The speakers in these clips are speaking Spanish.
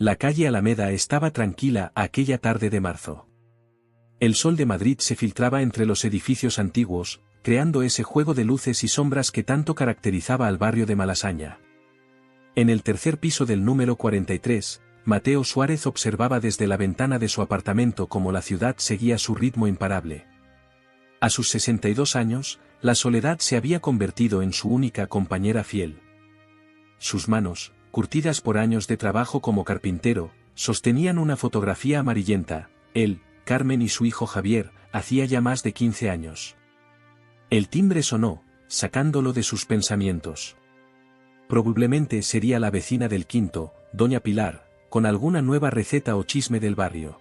La calle Alameda estaba tranquila aquella tarde de marzo. El sol de Madrid se filtraba entre los edificios antiguos, creando ese juego de luces y sombras que tanto caracterizaba al barrio de Malasaña. En el tercer piso del número 43, Mateo Suárez observaba desde la ventana de su apartamento cómo la ciudad seguía su ritmo imparable. A sus 62 años, la soledad se había convertido en su única compañera fiel. Sus manos, curtidas por años de trabajo como carpintero, sostenían una fotografía amarillenta. Él, Carmen y su hijo Javier, hacía ya más de 15 años. El timbre sonó, sacándolo de sus pensamientos. Probablemente sería la vecina del quinto, doña Pilar, con alguna nueva receta o chisme del barrio.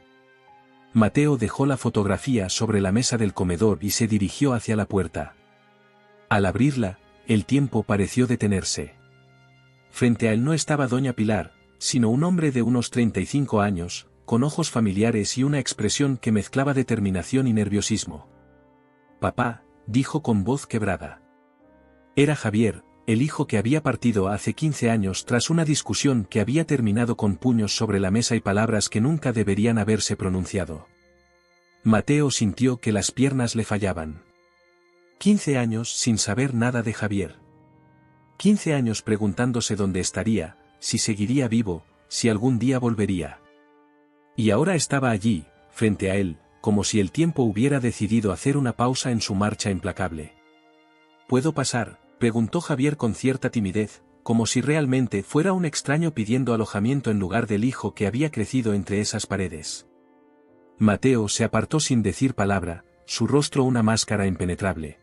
Mateo dejó la fotografía sobre la mesa del comedor y se dirigió hacia la puerta. Al abrirla, el tiempo pareció detenerse. Frente a él no estaba doña Pilar, sino un hombre de unos 35 años, con ojos familiares y una expresión que mezclaba determinación y nerviosismo. «Papá», dijo con voz quebrada. Era Javier, el hijo que había partido hace 15 años tras una discusión que había terminado con puños sobre la mesa y palabras que nunca deberían haberse pronunciado. Mateo sintió que las piernas le fallaban. 15 años sin saber nada de Javier. 15 años preguntándose dónde estaría, si seguiría vivo, si algún día volvería. Y ahora estaba allí, frente a él, como si el tiempo hubiera decidido hacer una pausa en su marcha implacable. ¿Puedo pasar?, preguntó Javier con cierta timidez, como si realmente fuera un extraño pidiendo alojamiento en lugar del hijo que había crecido entre esas paredes. Mateo se apartó sin decir palabra, su rostro una máscara impenetrable.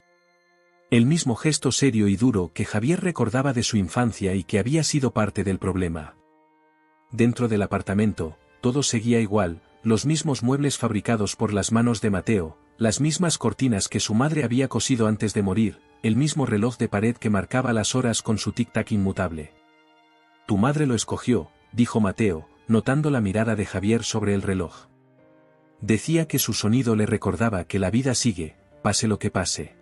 El mismo gesto serio y duro que Javier recordaba de su infancia y que había sido parte del problema. Dentro del apartamento, todo seguía igual, los mismos muebles fabricados por las manos de Mateo, las mismas cortinas que su madre había cosido antes de morir, el mismo reloj de pared que marcaba las horas con su tic-tac inmutable. «Tu madre lo escogió», dijo Mateo, notando la mirada de Javier sobre el reloj. Decía que su sonido le recordaba que la vida sigue, pase lo que pase.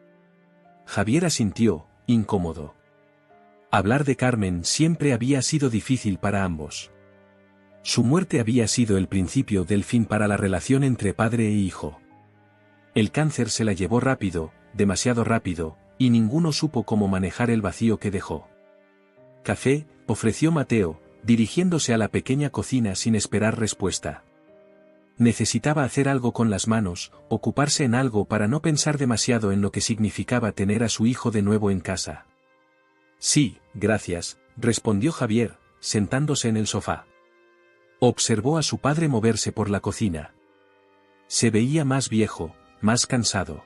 Javier asintió, incómodo. Hablar de Carmen siempre había sido difícil para ambos. Su muerte había sido el principio del fin para la relación entre padre e hijo. El cáncer se la llevó rápido, demasiado rápido, y ninguno supo cómo manejar el vacío que dejó. «Café», ofreció Mateo, dirigiéndose a la pequeña cocina sin esperar respuesta. Necesitaba hacer algo con las manos, ocuparse en algo para no pensar demasiado en lo que significaba tener a su hijo de nuevo en casa. «Sí, gracias», respondió Javier, sentándose en el sofá. Observó a su padre moverse por la cocina. Se veía más viejo, más cansado.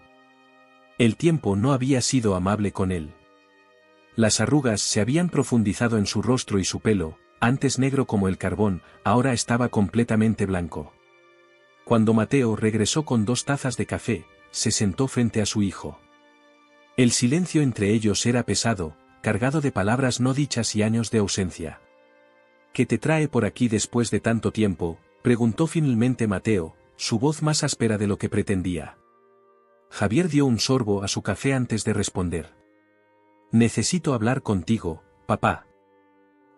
El tiempo no había sido amable con él. Las arrugas se habían profundizado en su rostro y su pelo, antes negro como el carbón, ahora estaba completamente blanco. Cuando Mateo regresó con 2 tazas de café, se sentó frente a su hijo. El silencio entre ellos era pesado, cargado de palabras no dichas y años de ausencia. «¿Qué te trae por aquí después de tanto tiempo?», preguntó finalmente Mateo, su voz más áspera de lo que pretendía. Javier dio un sorbo a su café antes de responder. «Necesito hablar contigo, papá.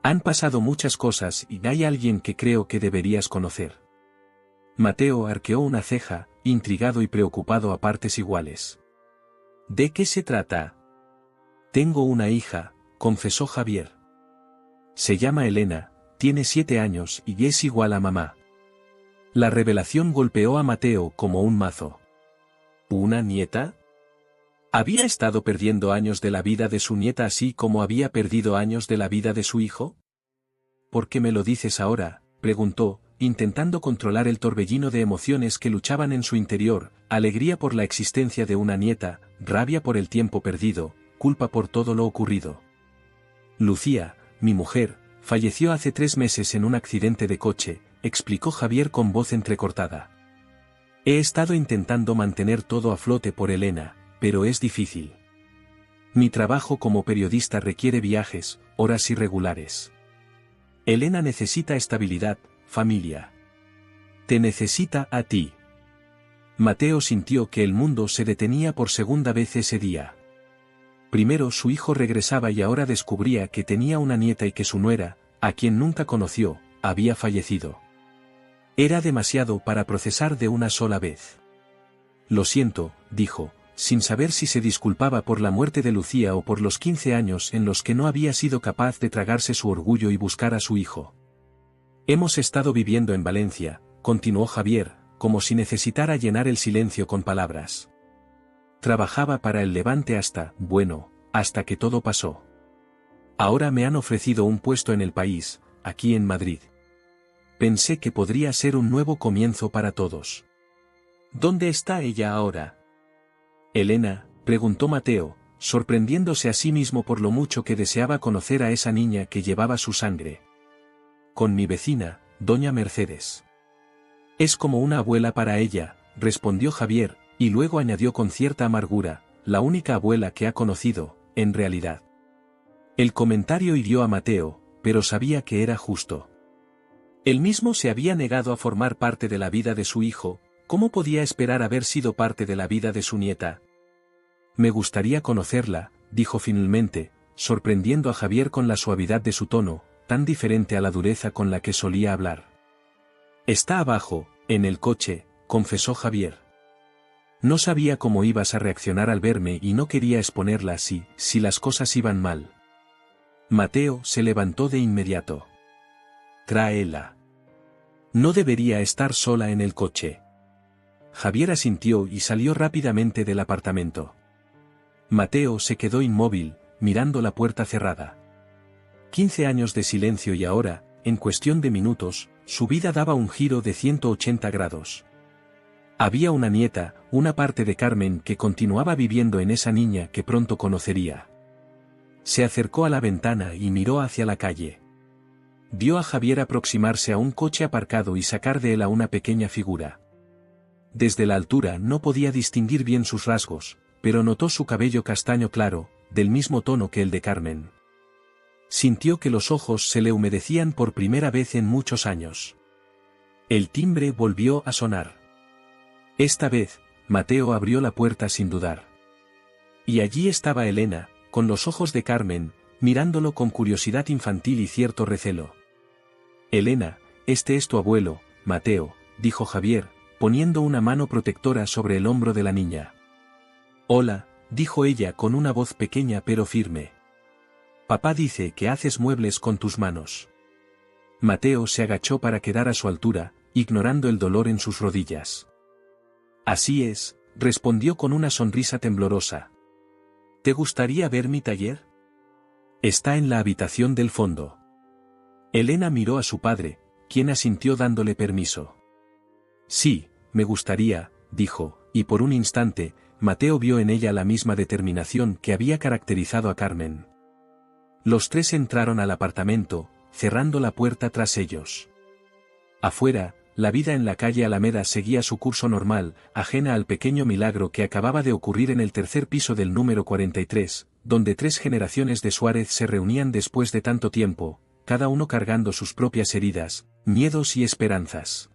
Han pasado muchas cosas y hay alguien que creo que deberías conocer». Mateo arqueó una ceja, intrigado y preocupado a partes iguales. «¿De qué se trata?». «Tengo una hija», confesó Javier. «Se llama Elena, tiene 7 años y es igual a mamá». La revelación golpeó a Mateo como un mazo. ¿Una nieta? ¿Había estado perdiendo años de la vida de su nieta así como había perdido años de la vida de su hijo? «¿Por qué me lo dices ahora?», preguntó, intentando controlar el torbellino de emociones que luchaban en su interior, alegría por la existencia de una nieta, rabia por el tiempo perdido, culpa por todo lo ocurrido. «Lucía, mi mujer, falleció hace 3 meses en un accidente de coche», explicó Javier con voz entrecortada. «He estado intentando mantener todo a flote por Elena, pero es difícil. Mi trabajo como periodista requiere viajes, horas irregulares. Elena necesita estabilidad, familia. Te necesita a ti». Mateo sintió que el mundo se detenía por segunda vez ese día. Primero su hijo regresaba y ahora descubría que tenía una nieta y que su nuera, a quien nunca conoció, había fallecido. Era demasiado para procesar de una sola vez. Lo siento, dijo, sin saber si se disculpaba por la muerte de Lucía o por los 15 años en los que no había sido capaz de tragarse su orgullo y buscar a su hijo. Hemos estado viviendo en Valencia, continuó Javier, como si necesitara llenar el silencio con palabras. Trabajaba para el Levante hasta que todo pasó. Ahora me han ofrecido un puesto en El País, aquí en Madrid. Pensé que podría ser un nuevo comienzo para todos. ¿Dónde está ella ahora? Elena, preguntó Mateo, sorprendiéndose a sí mismo por lo mucho que deseaba conocer a esa niña que llevaba su sangre. Con mi vecina, doña Mercedes. Es como una abuela para ella, respondió Javier, y luego añadió con cierta amargura, la única abuela que ha conocido, en realidad. El comentario hirió a Mateo, pero sabía que era justo. Él mismo se había negado a formar parte de la vida de su hijo, ¿cómo podía esperar haber sido parte de la vida de su nieta? Me gustaría conocerla, dijo finalmente, sorprendiendo a Javier con la suavidad de su tono, tan diferente a la dureza con la que solía hablar. Está abajo, en el coche, confesó Javier. No sabía cómo ibas a reaccionar al verme y no quería exponerla así, si las cosas iban mal. Mateo se levantó de inmediato. Tráela. No debería estar sola en el coche. Javier asintió y salió rápidamente del apartamento. Mateo se quedó inmóvil, mirando la puerta cerrada. 15 años de silencio y ahora, en cuestión de minutos, su vida daba un giro de 180 grados. Había una nieta, una parte de Carmen que continuaba viviendo en esa niña que pronto conocería. Se acercó a la ventana y miró hacia la calle. Vio a Javier aproximarse a un coche aparcado y sacar de él a una pequeña figura. Desde la altura no podía distinguir bien sus rasgos, pero notó su cabello castaño claro, del mismo tono que el de Carmen. Sintió que los ojos se le humedecían por primera vez en muchos años. El timbre volvió a sonar. Esta vez, Mateo abrió la puerta sin dudar. Y allí estaba Elena, con los ojos de Carmen, mirándolo con curiosidad infantil y cierto recelo. Elena, este es tu abuelo, Mateo, dijo Javier, poniendo una mano protectora sobre el hombro de la niña. Hola, dijo ella con una voz pequeña pero firme. Papá dice que haces muebles con tus manos. Mateo se agachó para quedar a su altura, ignorando el dolor en sus rodillas. Así es, respondió con una sonrisa temblorosa. ¿Te gustaría ver mi taller? Está en la habitación del fondo. Elena miró a su padre, quien asintió dándole permiso. Sí, me gustaría, dijo, y por un instante, Mateo vio en ella la misma determinación que había caracterizado a Carmen. Los tres entraron al apartamento, cerrando la puerta tras ellos. Afuera, la vida en la calle Alameda seguía su curso normal, ajena al pequeño milagro que acababa de ocurrir en el tercer piso del número 43, donde 3 generaciones de Suárez se reunían después de tanto tiempo, cada uno cargando sus propias heridas, miedos y esperanzas.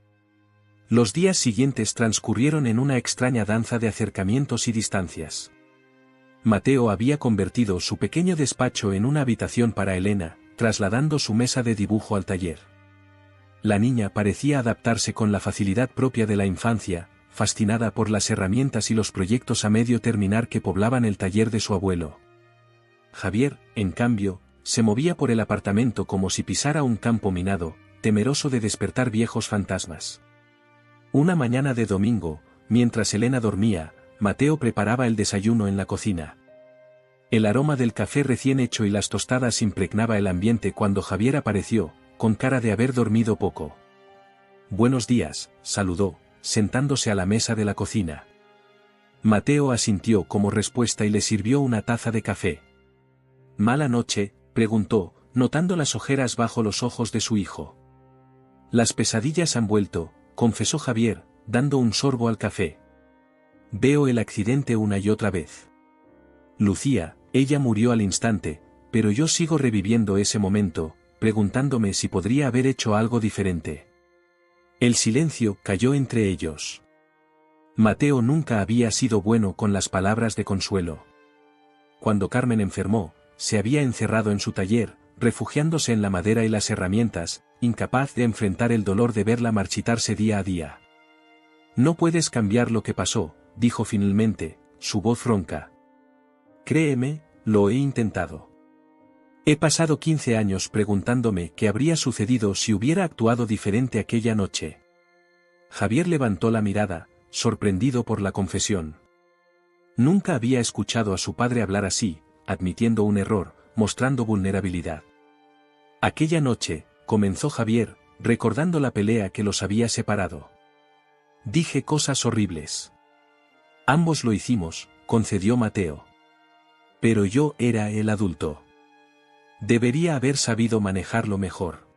Los días siguientes transcurrieron en una extraña danza de acercamientos y distancias. Mateo había convertido su pequeño despacho en una habitación para Elena, trasladando su mesa de dibujo al taller. La niña parecía adaptarse con la facilidad propia de la infancia, fascinada por las herramientas y los proyectos a medio terminar que poblaban el taller de su abuelo. Javier, en cambio, se movía por el apartamento como si pisara un campo minado, temeroso de despertar viejos fantasmas. Una mañana de domingo, mientras Elena dormía, Mateo preparaba el desayuno en la cocina. El aroma del café recién hecho y las tostadas impregnaba el ambiente cuando Javier apareció, con cara de haber dormido poco. Buenos días, saludó, sentándose a la mesa de la cocina. Mateo asintió como respuesta y le sirvió una taza de café. ¿Mala noche?, preguntó, notando las ojeras bajo los ojos de su hijo. Las pesadillas han vuelto, confesó Javier, dando un sorbo al café. Veo el accidente una y otra vez. Lucía, ella murió al instante, pero yo sigo reviviendo ese momento, preguntándome si podría haber hecho algo diferente. El silencio cayó entre ellos. Mateo nunca había sido bueno con las palabras de consuelo. Cuando Carmen enfermó, se había encerrado en su taller, refugiándose en la madera y las herramientas, incapaz de enfrentar el dolor de verla marchitarse día a día. No puedes cambiar lo que pasó, dijo finalmente, su voz ronca. Créeme, lo he intentado. He pasado 15 años preguntándome qué habría sucedido si hubiera actuado diferente aquella noche. Javier levantó la mirada, sorprendido por la confesión. Nunca había escuchado a su padre hablar así, admitiendo un error, mostrando vulnerabilidad. Aquella noche, comenzó Javier, recordando la pelea que los había separado. Dije cosas horribles. Ambos lo hicimos, concedió Mateo. Pero yo era el adulto. Debería haber sabido manejarlo mejor.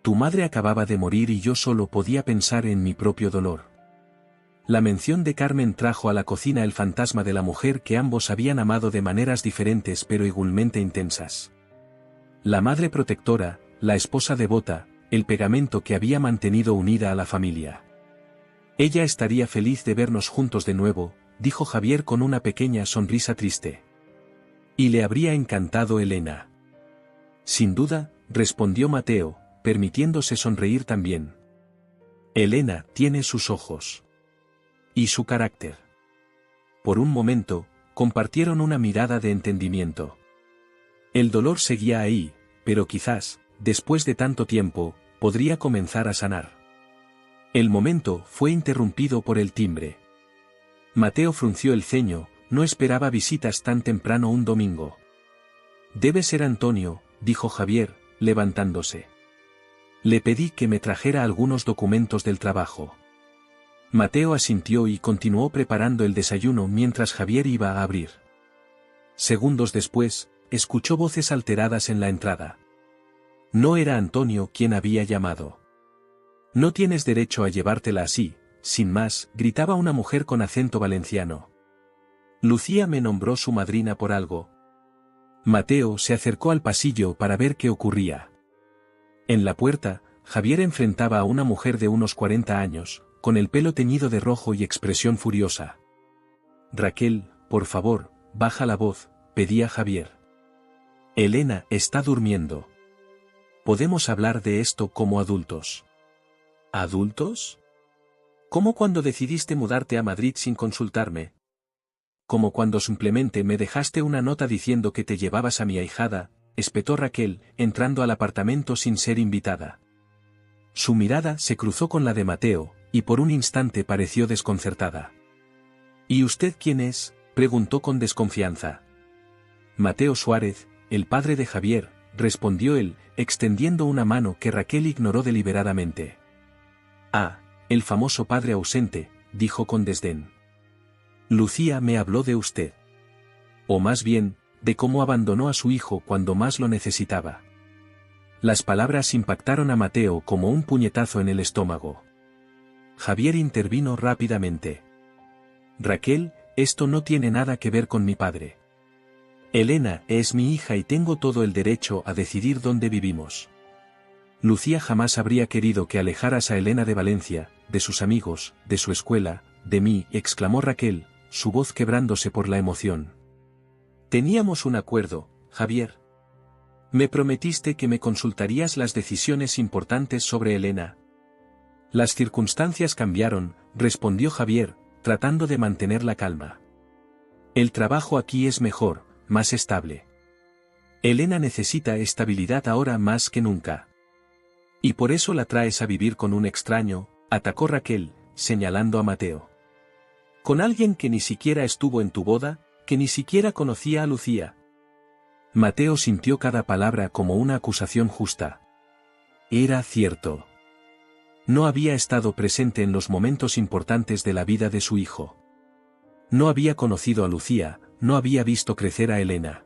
Tu madre acababa de morir y yo solo podía pensar en mi propio dolor. La mención de Carmen trajo a la cocina el fantasma de la mujer que ambos habían amado de maneras diferentes pero igualmente intensas. La madre protectora, la esposa devota, el pegamento que había mantenido unida a la familia. Ella estaría feliz de vernos juntos de nuevo, dijo Javier con una pequeña sonrisa triste. Y le habría encantado Elena. Sin duda, respondió Mateo, permitiéndose sonreír también. Elena tiene sus ojos. Y su carácter. Por un momento, compartieron una mirada de entendimiento. El dolor seguía ahí, pero quizás, después de tanto tiempo, podría comenzar a sanar. El momento fue interrumpido por el timbre. Mateo frunció el ceño, no esperaba visitas tan temprano un domingo. Debe ser Antonio, dijo Javier, levantándose. Le pedí que me trajera algunos documentos del trabajo. Mateo asintió y continuó preparando el desayuno mientras Javier iba a abrir. Segundos después, escuchó voces alteradas en la entrada. No era Antonio quien había llamado. No tienes derecho a llevártela así, sin más, gritaba una mujer con acento valenciano. Lucía me nombró su madrina por algo. Mateo se acercó al pasillo para ver qué ocurría. En la puerta, Javier enfrentaba a una mujer de unos 40 años, con el pelo teñido de rojo y expresión furiosa. Raquel, por favor, baja la voz, pedía Javier. Elena está durmiendo. Podemos hablar de esto como adultos. ¿Adultos? ¿Cómo cuando decidiste mudarte a Madrid sin consultarme? Como cuando simplemente me dejaste una nota diciendo que te llevabas a mi ahijada, espetó Raquel, entrando al apartamento sin ser invitada. Su mirada se cruzó con la de Mateo, y por un instante pareció desconcertada. ¿Y usted quién es?, preguntó con desconfianza. Mateo Suárez, el padre de Javier, respondió él, extendiendo una mano que Raquel ignoró deliberadamente. Ah, el famoso padre ausente, dijo con desdén. Lucía me habló de usted. O más bien, de cómo abandonó a su hijo cuando más lo necesitaba. Las palabras impactaron a Mateo como un puñetazo en el estómago. Javier intervino rápidamente. Raquel, esto no tiene nada que ver con mi padre. Elena es mi hija y tengo todo el derecho a decidir dónde vivimos. Lucía jamás habría querido que alejaras a Elena de Valencia, de sus amigos, de su escuela, de mí, exclamó Raquel, su voz quebrándose por la emoción. Teníamos un acuerdo, Javier. Me prometiste que me consultarías las decisiones importantes sobre Elena. Las circunstancias cambiaron, respondió Javier, tratando de mantener la calma. El trabajo aquí es mejor, más estable. Elena necesita estabilidad ahora más que nunca. Y por eso la traes a vivir con un extraño, atacó Raquel, señalando a Mateo. Con alguien que ni siquiera estuvo en tu boda, que ni siquiera conocía a Lucía. Mateo sintió cada palabra como una acusación justa. Era cierto. No había estado presente en los momentos importantes de la vida de su hijo. No había conocido a Lucía, no había visto crecer a Elena.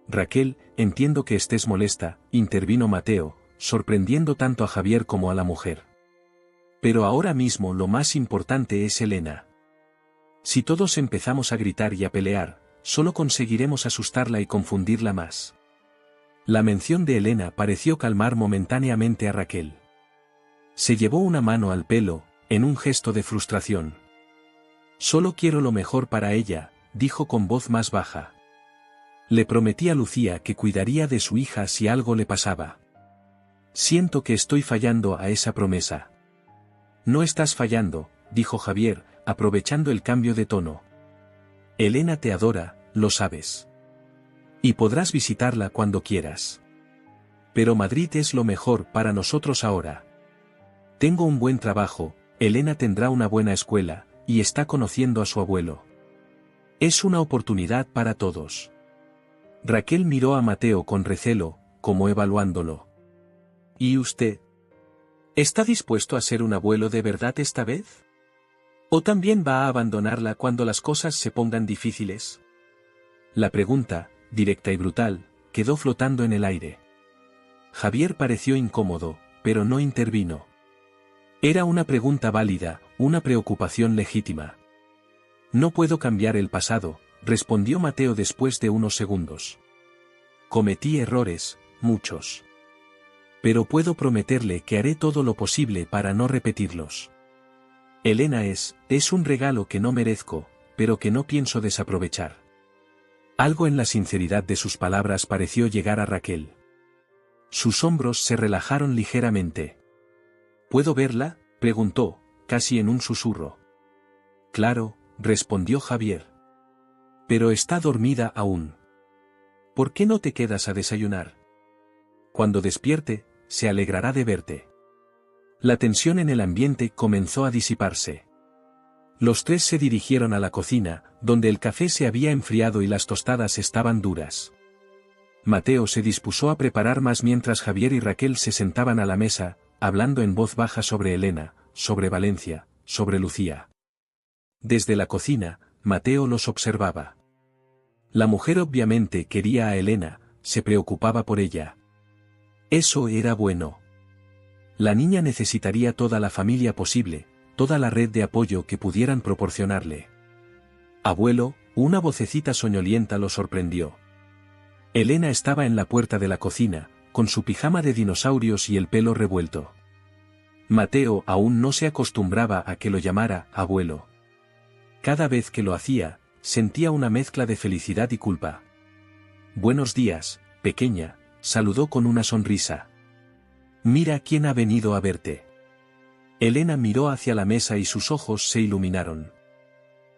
Raquel, entiendo que estés molesta, intervino Mateo, sorprendiendo tanto a Javier como a la mujer. Pero ahora mismo lo más importante es Elena. Si todos empezamos a gritar y a pelear, solo conseguiremos asustarla y confundirla más. La mención de Elena pareció calmar momentáneamente a Raquel. Se llevó una mano al pelo, en un gesto de frustración. Solo quiero lo mejor para ella, dijo con voz más baja. Le prometí a Lucía que cuidaría de su hija si algo le pasaba. Siento que estoy fallando a esa promesa. No estás fallando, dijo Javier, aprovechando el cambio de tono. Elena te adora, lo sabes. Y podrás visitarla cuando quieras. Pero Madrid es lo mejor para nosotros ahora. Tengo un buen trabajo, Elena tendrá una buena escuela, y está conociendo a su abuelo. Es una oportunidad para todos. Raquel miró a Mateo con recelo, como evaluándolo. ¿Y usted? ¿Está dispuesto a ser un abuelo de verdad esta vez? ¿O también va a abandonarla cuando las cosas se pongan difíciles? La pregunta, directa y brutal, quedó flotando en el aire. Javier pareció incómodo, pero no intervino. Era una pregunta válida, una preocupación legítima. No puedo cambiar el pasado, respondió Mateo después de unos segundos. Cometí errores, muchos. Pero puedo prometerle que haré todo lo posible para no repetirlos. Elena es un regalo que no merezco, pero que no pienso desaprovechar. Algo en la sinceridad de sus palabras pareció llegar a Raquel. Sus hombros se relajaron ligeramente. ¿Puedo verla?, preguntó, casi en un susurro. Claro, respondió Javier. Pero está dormida aún. ¿Por qué no te quedas a desayunar? Cuando despierte, se alegrará de verte. La tensión en el ambiente comenzó a disiparse. Los tres se dirigieron a la cocina, donde el café se había enfriado y las tostadas estaban duras. Mateo se dispuso a preparar más mientras Javier y Raquel se sentaban a la mesa, hablando en voz baja sobre Elena, sobre Valencia, sobre Lucía. Desde la cocina, Mateo los observaba. La mujer obviamente quería a Elena, se preocupaba por ella. Eso era bueno. La niña necesitaría toda la familia posible, toda la red de apoyo que pudieran proporcionarle. Abuelo, una vocecita soñolienta lo sorprendió. Elena estaba en la puerta de la cocina, con su pijama de dinosaurios y el pelo revuelto. Mateo aún no se acostumbraba a que lo llamara abuelo. Cada vez que lo hacía, sentía una mezcla de felicidad y culpa. Buenos días, pequeña, saludó con una sonrisa. Mira quién ha venido a verte. Elena miró hacia la mesa y sus ojos se iluminaron.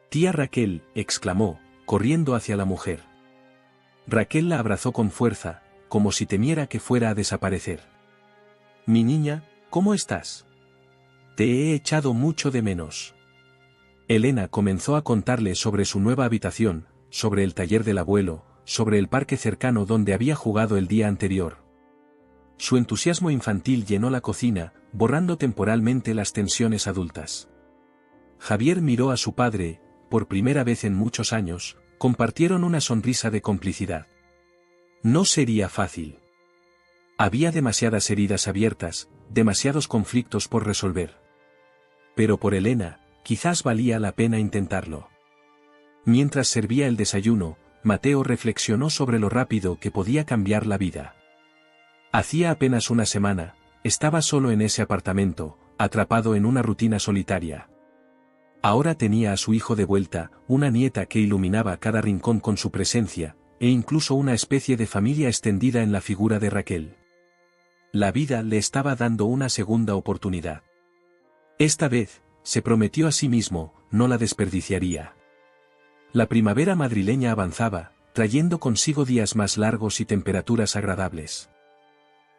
Tía Raquel, exclamó, corriendo hacia la mujer. Raquel la abrazó con fuerza, como si temiera que fuera a desaparecer. Mi niña, ¿cómo estás? Te he echado mucho de menos. Elena comenzó a contarle sobre su nueva habitación, sobre el taller del abuelo, sobre el parque cercano donde había jugado el día anterior. Su entusiasmo infantil llenó la cocina, borrando temporalmente las tensiones adultas. Javier miró a su padre, por primera vez en muchos años, compartieron una sonrisa de complicidad. No sería fácil. Había demasiadas heridas abiertas, demasiados conflictos por resolver. Pero por Elena, quizás valía la pena intentarlo. Mientras servía el desayuno, Mateo reflexionó sobre lo rápido que podía cambiar la vida. Hacía apenas una semana, estaba solo en ese apartamento, atrapado en una rutina solitaria. Ahora tenía a su hijo de vuelta, una nieta que iluminaba cada rincón con su presencia, e incluso una especie de familia extendida en la figura de Raquel. La vida le estaba dando una segunda oportunidad. Esta vez, se prometió a sí mismo, no la desperdiciaría. La primavera madrileña avanzaba, trayendo consigo días más largos y temperaturas agradables.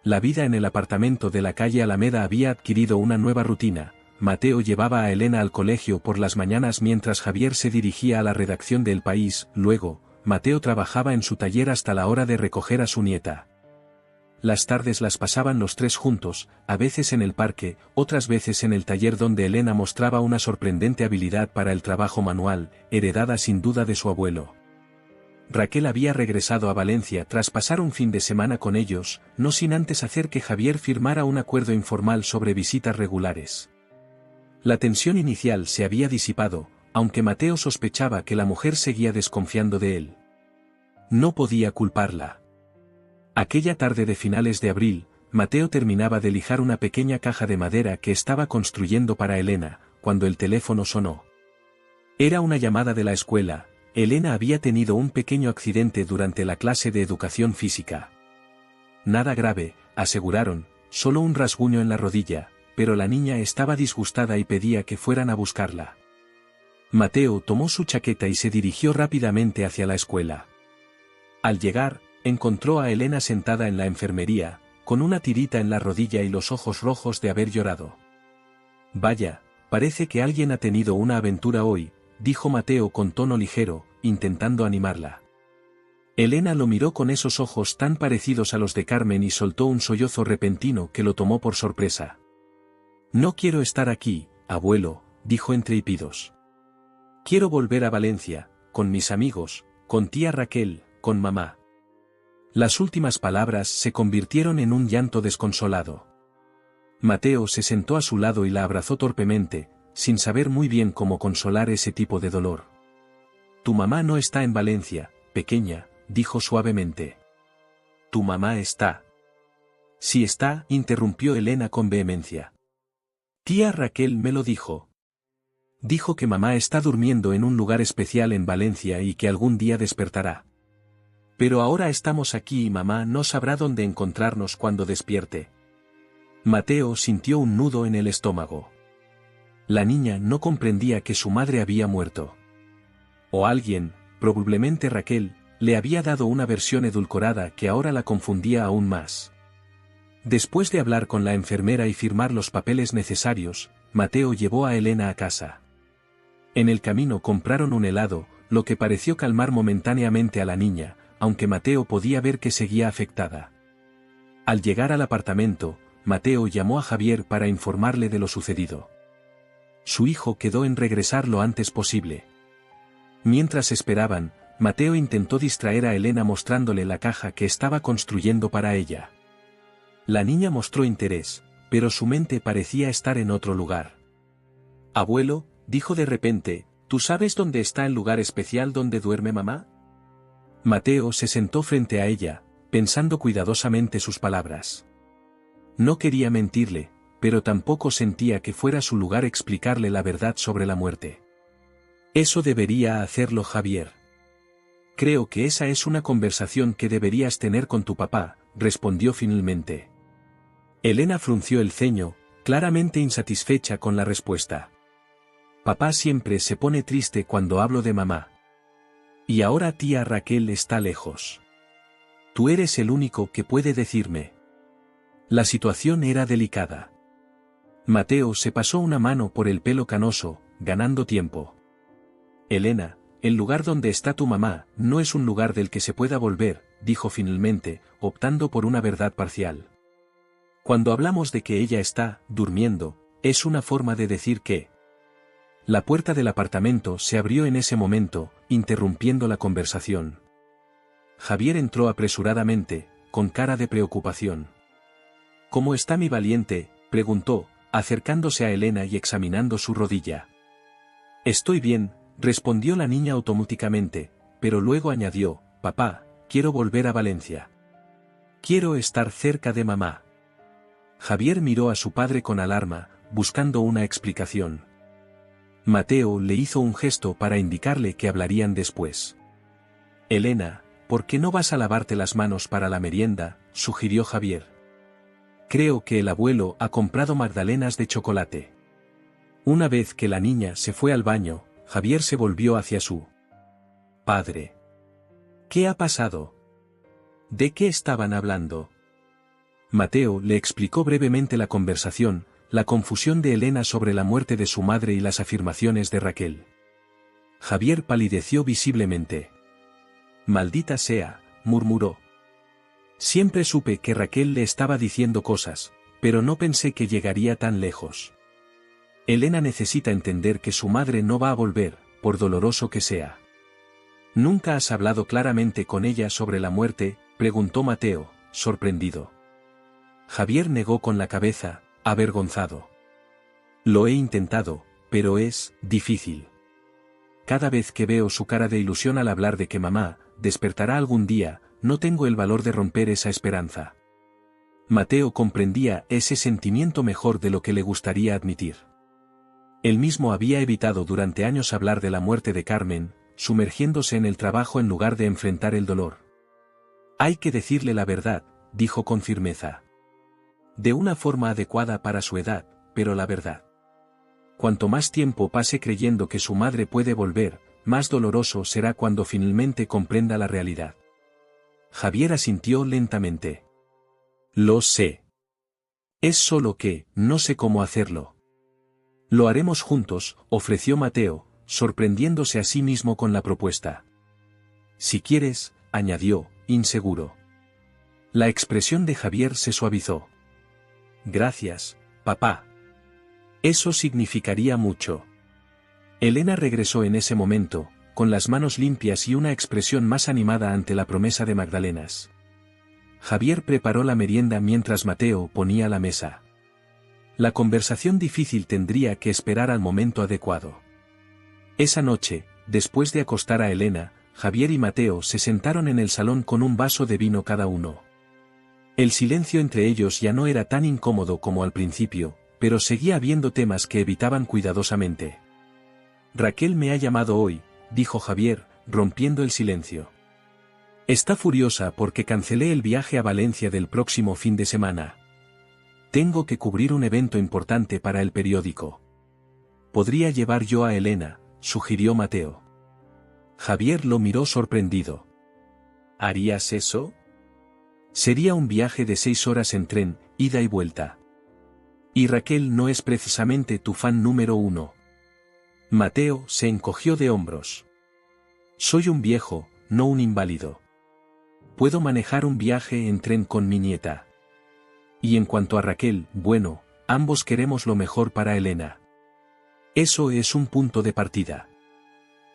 La vida en el apartamento de la calle Alameda había adquirido una nueva rutina. Mateo llevaba a Elena al colegio por las mañanas mientras Javier se dirigía a la redacción de El País, luego, Mateo trabajaba en su taller hasta la hora de recoger a su nieta. Las tardes las pasaban los tres juntos, a veces en el parque, otras veces en el taller donde Elena mostraba una sorprendente habilidad para el trabajo manual, heredada sin duda de su abuelo. Raquel había regresado a Valencia tras pasar un fin de semana con ellos, no sin antes hacer que Javier firmara un acuerdo informal sobre visitas regulares. La tensión inicial se había disipado, aunque Mateo sospechaba que la mujer seguía desconfiando de él. No podía culparla. Aquella tarde de finales de abril, Mateo terminaba de lijar una pequeña caja de madera que estaba construyendo para Elena, cuando el teléfono sonó. Era una llamada de la escuela, Elena había tenido un pequeño accidente durante la clase de educación física. Nada grave, aseguraron, solo un rasguño en la rodilla, pero la niña estaba disgustada y pedía que fueran a buscarla. Mateo tomó su chaqueta y se dirigió rápidamente hacia la escuela. Al llegar, encontró a Elena sentada en la enfermería, con una tirita en la rodilla y los ojos rojos de haber llorado. Vaya, parece que alguien ha tenido una aventura hoy, dijo Mateo con tono ligero, intentando animarla. Elena lo miró con esos ojos tan parecidos a los de Carmen y soltó un sollozo repentino que lo tomó por sorpresa. No quiero estar aquí, abuelo, dijo entre hipidos. Quiero volver a Valencia, con mis amigos, con tía Raquel, con mamá. Las últimas palabras se convirtieron en un llanto desconsolado. Mateo se sentó a su lado y la abrazó torpemente, sin saber muy bien cómo consolar ese tipo de dolor. Tu mamá no está en Valencia, pequeña, dijo suavemente. Tu mamá está. Sí está, interrumpió Elena con vehemencia. Tía Raquel me lo dijo. Dijo que mamá está durmiendo en un lugar especial en Valencia y que algún día despertará. Pero ahora estamos aquí y mamá no sabrá dónde encontrarnos cuando despierte. Mateo sintió un nudo en el estómago. La niña no comprendía que su madre había muerto. O alguien, probablemente Raquel, le había dado una versión edulcorada que ahora la confundía aún más. Después de hablar con la enfermera y firmar los papeles necesarios, Mateo llevó a Elena a casa. En el camino compraron un helado, lo que pareció calmar momentáneamente a la niña, aunque Mateo podía ver que seguía afectada. Al llegar al apartamento, Mateo llamó a Javier para informarle de lo sucedido. Su hijo quedó en regresar lo antes posible. Mientras esperaban, Mateo intentó distraer a Elena mostrándole la caja que estaba construyendo para ella. La niña mostró interés, pero su mente parecía estar en otro lugar. Abuelo, dijo de repente, ¿tú sabes dónde está el lugar especial donde duerme mamá? Mateo se sentó frente a ella, pensando cuidadosamente sus palabras. No quería mentirle, pero tampoco sentía que fuera su lugar explicarle la verdad sobre la muerte. Eso debería hacerlo Javier. Creo que esa es una conversación que deberías tener con tu papá, respondió finalmente. Elena frunció el ceño, claramente insatisfecha con la respuesta. Papá siempre se pone triste cuando hablo de mamá. Y ahora tía Raquel está lejos. Tú eres el único que puede decirme. La situación era delicada. Mateo se pasó una mano por el pelo canoso, ganando tiempo. Elena, el lugar donde está tu mamá no es un lugar del que se pueda volver, dijo finalmente, optando por una verdad parcial. Cuando hablamos de que ella está durmiendo, es una forma de decir que... La puerta del apartamento se abrió en ese momento, interrumpiendo la conversación. Javier entró apresuradamente, con cara de preocupación. ¿Cómo está mi valiente?, preguntó, acercándose a Elena y examinando su rodilla. Estoy bien, respondió la niña automáticamente, pero luego añadió, papá, quiero volver a Valencia. Quiero estar cerca de mamá. Javier miró a su padre con alarma, buscando una explicación. Mateo le hizo un gesto para indicarle que hablarían después. Elena, ¿por qué no vas a lavarte las manos para la merienda?, sugirió Javier. Creo que el abuelo ha comprado magdalenas de chocolate. Una vez que la niña se fue al baño, Javier se volvió hacia su padre. ¿Qué ha pasado? ¿De qué estaban hablando? Mateo le explicó brevemente la conversación, la confusión de Elena sobre la muerte de su madre y las afirmaciones de Raquel. Javier palideció visiblemente. Maldita sea, murmuró. Siempre supe que Raquel le estaba diciendo cosas, pero no pensé que llegaría tan lejos. Elena necesita entender que su madre no va a volver, por doloroso que sea. ¿Nunca has hablado claramente con ella sobre la muerte?, preguntó Mateo, sorprendido. Javier negó con la cabeza, avergonzado. Lo he intentado, pero es difícil. Cada vez que veo su cara de ilusión al hablar de que mamá despertará algún día, no tengo el valor de romper esa esperanza. Mateo comprendía ese sentimiento mejor de lo que le gustaría admitir. Él mismo había evitado durante años hablar de la muerte de Carmen, sumergiéndose en el trabajo en lugar de enfrentar el dolor. Hay que decirle la verdad, dijo con firmeza. De una forma adecuada para su edad, pero la verdad. Cuanto más tiempo pase creyendo que su madre puede volver, más doloroso será cuando finalmente comprenda la realidad. Javier asintió lentamente. Lo sé. Es solo que, no sé cómo hacerlo. Lo haremos juntos, ofreció Mateo, sorprendiéndose a sí mismo con la propuesta. Si quieres, añadió, inseguro. La expresión de Javier se suavizó. Gracias, papá. Eso significaría mucho. Elena regresó en ese momento, con las manos limpias y una expresión más animada ante la promesa de magdalenas. Javier preparó la merienda mientras Mateo ponía la mesa. La conversación difícil tendría que esperar al momento adecuado. Esa noche, después de acostar a Elena, Javier y Mateo se sentaron en el salón con un vaso de vino cada uno. El silencio entre ellos ya no era tan incómodo como al principio, pero seguía habiendo temas que evitaban cuidadosamente. Raquel me ha llamado hoy, dijo Javier, rompiendo el silencio. Está furiosa porque cancelé el viaje a Valencia del próximo fin de semana. Tengo que cubrir un evento importante para el periódico. Podría llevar yo a Elena, sugirió Mateo. Javier lo miró sorprendido. ¿Harías eso? Sería un viaje de 6 horas en tren, ida y vuelta. Y Raquel no es precisamente tu fan número 1. Mateo se encogió de hombros. Soy un viejo, no un inválido. Puedo manejar un viaje en tren con mi nieta. Y en cuanto a Raquel, bueno, ambos queremos lo mejor para Elena. Eso es un punto de partida.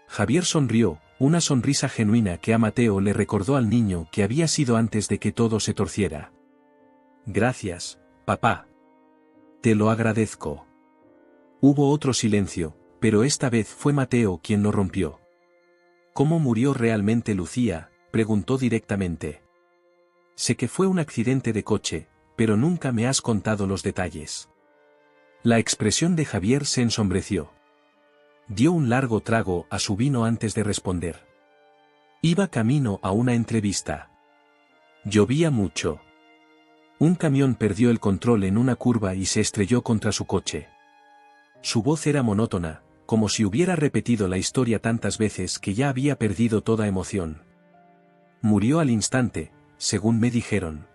Javier sonrió, una sonrisa genuina que a Mateo le recordó al niño que había sido antes de que todo se torciera. Gracias, papá. Te lo agradezco. Hubo otro silencio, pero esta vez fue Mateo quien lo rompió. ¿Cómo murió realmente Lucía?, preguntó directamente. Sé que fue un accidente de coche, pero nunca me has contado los detalles. La expresión de Javier se ensombreció. Dio un largo trago a su vino antes de responder. Iba camino a una entrevista. Llovía mucho. Un camión perdió el control en una curva y se estrelló contra su coche. Su voz era monótona, como si hubiera repetido la historia tantas veces que ya había perdido toda emoción. Murió al instante, según me dijeron.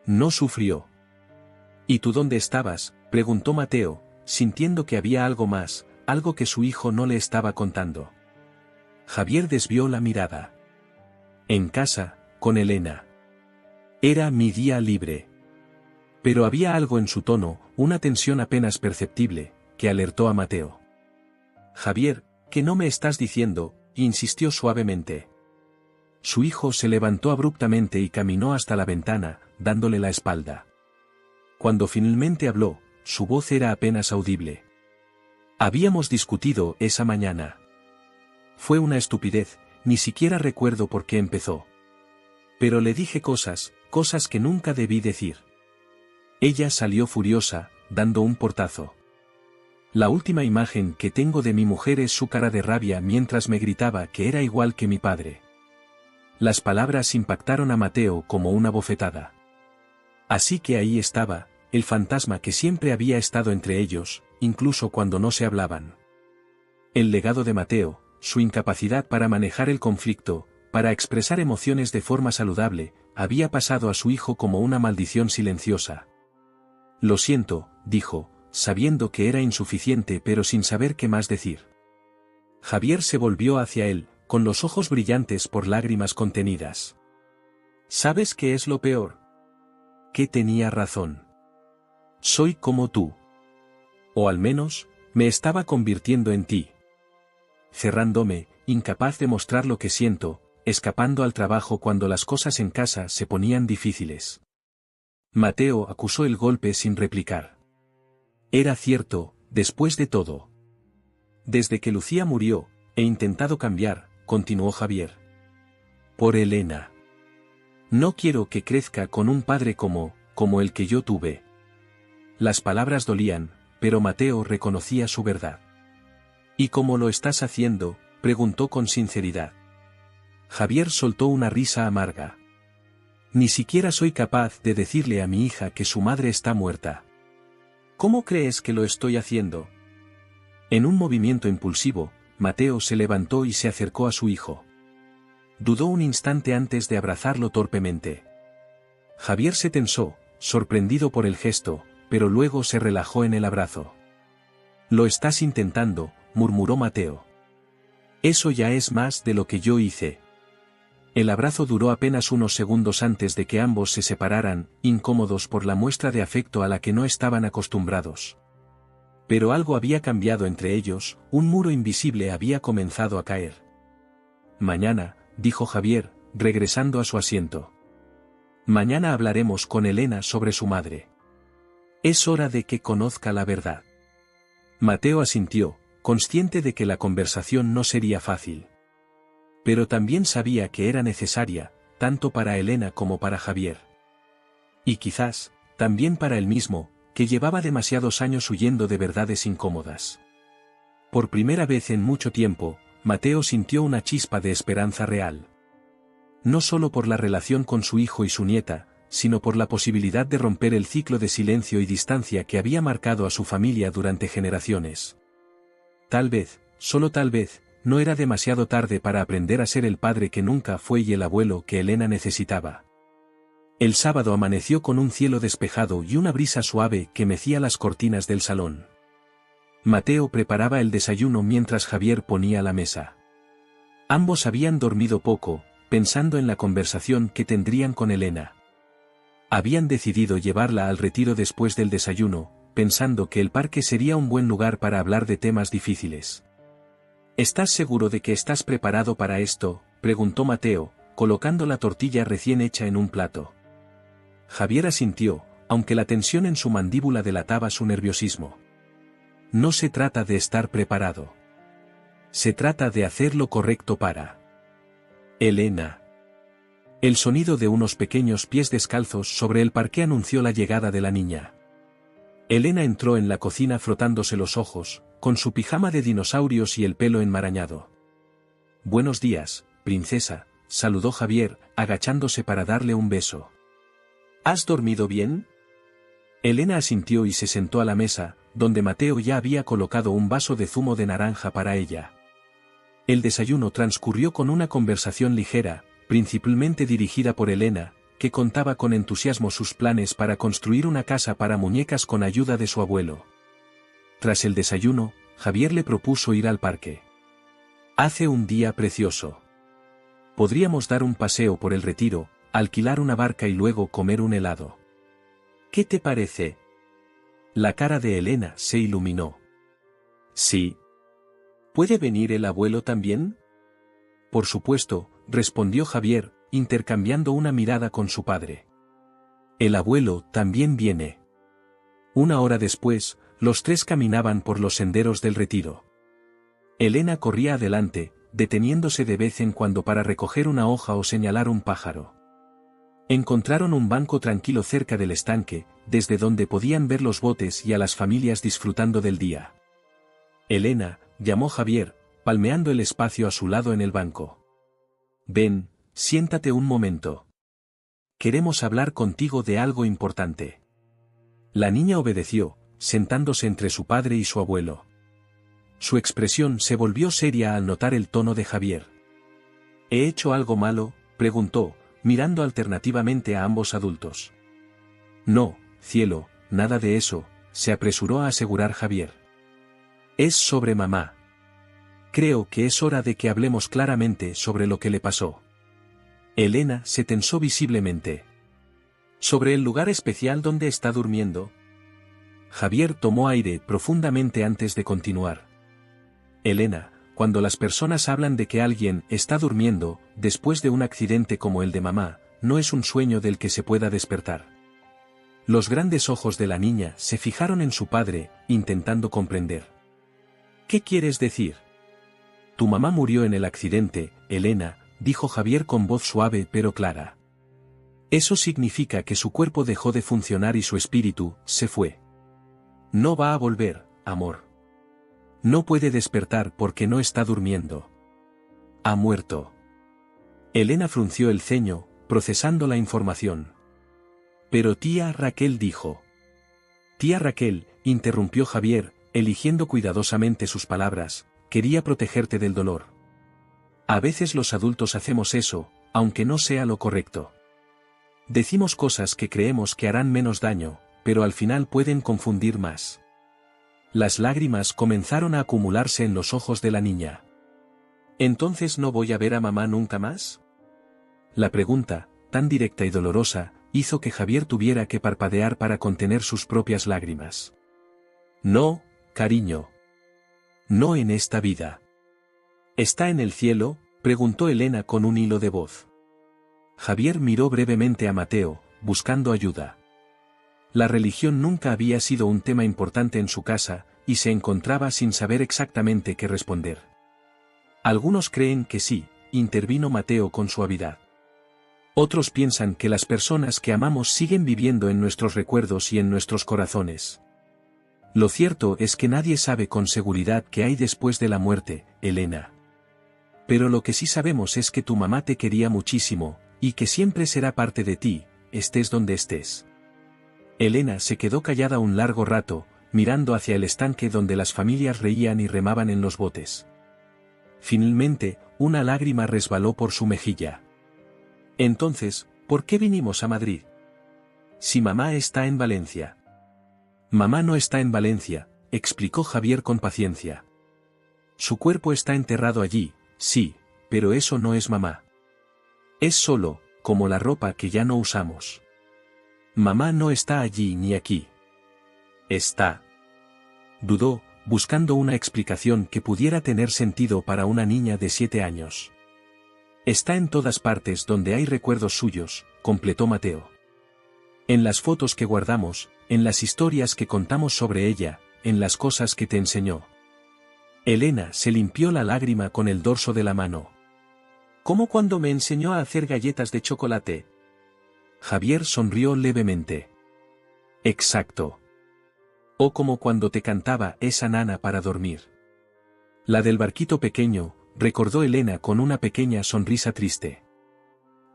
No sufrió. ¿Y tú dónde estabas?, preguntó Mateo, sintiendo que había algo más, algo que su hijo no le estaba contando. Javier desvió la mirada. En casa, con Elena. Era mi día libre. Pero había algo en su tono, una tensión apenas perceptible, que alertó a Mateo. Javier, ¿qué no me estás diciendo?, insistió suavemente. Su hijo se levantó abruptamente y caminó hasta la ventana, dándole la espalda. Cuando finalmente habló, su voz era apenas audible. Habíamos discutido esa mañana. Fue una estupidez, ni siquiera recuerdo por qué empezó. Pero le dije cosas que nunca debí decir. Ella salió furiosa, dando un portazo. La última imagen que tengo de mi mujer es su cara de rabia mientras me gritaba que era igual que mi padre. Las palabras impactaron a Mateo como una bofetada. Así que ahí estaba, el fantasma que siempre había estado entre ellos, incluso cuando no se hablaban. El legado de Mateo, su incapacidad para manejar el conflicto, para expresar emociones de forma saludable, había pasado a su hijo como una maldición silenciosa. Lo siento, dijo, sabiendo que era insuficiente pero sin saber qué más decir. Javier se volvió hacia él, con los ojos brillantes por lágrimas contenidas. ¿Sabes qué es lo peor? Que tenía razón. Soy como tú. O al menos, me estaba convirtiendo en ti. Cerrándome, incapaz de mostrar lo que siento, escapando al trabajo cuando las cosas en casa se ponían difíciles. Mateo acusó el golpe sin replicar. Era cierto, después de todo. Desde que Lucía murió, he intentado cambiar, continuó Javier. Por Elena. No quiero que crezca con un padre como el que yo tuve. Las palabras dolían, pero Mateo reconocía su verdad. ¿Y cómo lo estás haciendo?, preguntó con sinceridad. Javier soltó una risa amarga. Ni siquiera soy capaz de decirle a mi hija que su madre está muerta. ¿Cómo crees que lo estoy haciendo? En un movimiento impulsivo, Mateo se levantó y se acercó a su hijo. Dudó un instante antes de abrazarlo torpemente. Javier se tensó, sorprendido por el gesto, pero luego se relajó en el abrazo. Lo estás intentando, murmuró Mateo. Eso ya es más de lo que yo hice. El abrazo duró apenas unos segundos antes de que ambos se separaran, incómodos por la muestra de afecto a la que no estaban acostumbrados. Pero algo había cambiado entre ellos, un muro invisible había comenzado a caer. Mañana, dijo Javier, regresando a su asiento. Mañana hablaremos con Elena sobre su madre. Es hora de que conozca la verdad. Mateo asintió, consciente de que la conversación no sería fácil. Pero también sabía que era necesaria, tanto para Elena como para Javier. Y quizás, también para él mismo, que llevaba demasiados años huyendo de verdades incómodas. Por primera vez en mucho tiempo, Mateo sintió una chispa de esperanza real. No solo por la relación con su hijo y su nieta, sino por la posibilidad de romper el ciclo de silencio y distancia que había marcado a su familia durante generaciones. Tal vez, solo tal vez, no era demasiado tarde para aprender a ser el padre que nunca fue y el abuelo que Elena necesitaba. El sábado amaneció con un cielo despejado y una brisa suave que mecía las cortinas del salón. Mateo preparaba el desayuno mientras Javier ponía la mesa. Ambos habían dormido poco, pensando en la conversación que tendrían con Elena. Habían decidido llevarla al retiro después del desayuno, pensando que el parque sería un buen lugar para hablar de temas difíciles. ¿Estás seguro de que estás preparado para esto?, preguntó Mateo, colocando la tortilla recién hecha en un plato. Javier asintió, aunque la tensión en su mandíbula delataba su nerviosismo. No se trata de estar preparado. Se trata de hacer lo correcto para Elena. El sonido de unos pequeños pies descalzos sobre el parqué anunció la llegada de la niña. Elena entró en la cocina frotándose los ojos, con su pijama de dinosaurios y el pelo enmarañado. Buenos días, princesa, saludó Javier, agachándose para darle un beso. ¿Has dormido bien? Elena asintió y se sentó a la mesa, donde Mateo ya había colocado un vaso de zumo de naranja para ella. El desayuno transcurrió con una conversación ligera, principalmente dirigida por Elena, que contaba con entusiasmo sus planes para construir una casa para muñecas con ayuda de su abuelo. Tras el desayuno, Javier le propuso ir al parque. Hace un día precioso. Podríamos dar un paseo por el retiro, alquilar una barca y luego comer un helado. ¿Qué te parece? La cara de Elena se iluminó. Sí. ¿Puede venir el abuelo también? Por supuesto, respondió Javier, intercambiando una mirada con su padre. El abuelo también viene. Una hora después, los tres caminaban por los senderos del retiro. Elena corría adelante, deteniéndose de vez en cuando para recoger una hoja o señalar un pájaro. Encontraron un banco tranquilo cerca del estanque, desde donde podían ver los botes y a las familias disfrutando del día. Elena, llamó Javier, palmeando el espacio a su lado en el banco. Ven, siéntate un momento. Queremos hablar contigo de algo importante. La niña obedeció, sentándose entre su padre y su abuelo. Su expresión se volvió seria al notar el tono de Javier. ¿He hecho algo malo?, preguntó, mirando alternativamente a ambos adultos. No, cielo, nada de eso, se apresuró a asegurar Javier. Es sobre mamá. Creo que es hora de que hablemos claramente sobre lo que le pasó. Elena se tensó visiblemente. ¿Sobre el lugar especial donde está durmiendo? Javier tomó aire profundamente antes de continuar. Elena, cuando las personas hablan de que alguien está durmiendo, después de un accidente como el de mamá, no es un sueño del que se pueda despertar. Los grandes ojos de la niña se fijaron en su padre, intentando comprender. ¿Qué quieres decir? Tu mamá murió en el accidente, Elena, dijo Javier con voz suave pero clara. Eso significa que su cuerpo dejó de funcionar y su espíritu se fue. No va a volver, amor. No puede despertar porque no está durmiendo. Ha muerto. Elena frunció el ceño, procesando la información. Pero tía Raquel dijo. Tía Raquel, interrumpió Javier, eligiendo cuidadosamente sus palabras, quería protegerte del dolor. A veces los adultos hacemos eso, aunque no sea lo correcto. Decimos cosas que creemos que harán menos daño, pero al final pueden confundir más. Las lágrimas comenzaron a acumularse en los ojos de la niña. ¿Entonces no voy a ver a mamá nunca más? La pregunta, tan directa y dolorosa, hizo que Javier tuviera que parpadear para contener sus propias lágrimas. No, cariño. No en esta vida. ¿Está en el cielo?, preguntó Elena con un hilo de voz. Javier miró brevemente a Mateo, buscando ayuda. La religión nunca había sido un tema importante en su casa, y se encontraba sin saber exactamente qué responder. Algunos creen que sí, intervino Mateo con suavidad. Otros piensan que las personas que amamos siguen viviendo en nuestros recuerdos y en nuestros corazones. Lo cierto es que nadie sabe con seguridad qué hay después de la muerte, Elena. Pero lo que sí sabemos es que tu mamá te quería muchísimo, y que siempre será parte de ti, estés donde estés. Elena se quedó callada un largo rato, mirando hacia el estanque donde las familias reían y remaban en los botes. Finalmente, una lágrima resbaló por su mejilla. Entonces, ¿por qué vinimos a Madrid? Si mamá está en Valencia. Mamá no está en Valencia, explicó Javier con paciencia. Su cuerpo está enterrado allí, sí, pero eso no es mamá. Es solo, como la ropa que ya no usamos. Mamá no está allí ni aquí. Está. Dudó, buscando una explicación que pudiera tener sentido para una niña de 7 años. Está en todas partes donde hay recuerdos suyos, completó Mateo. En las fotos que guardamos, en las historias que contamos sobre ella, en las cosas que te enseñó. Elena se limpió la lágrima con el dorso de la mano. ¿Cómo cuando me enseñó a hacer galletas de chocolate? Javier sonrió levemente. Exacto. O como cuando te cantaba esa nana para dormir. La del barquito pequeño, recordó Elena con una pequeña sonrisa triste.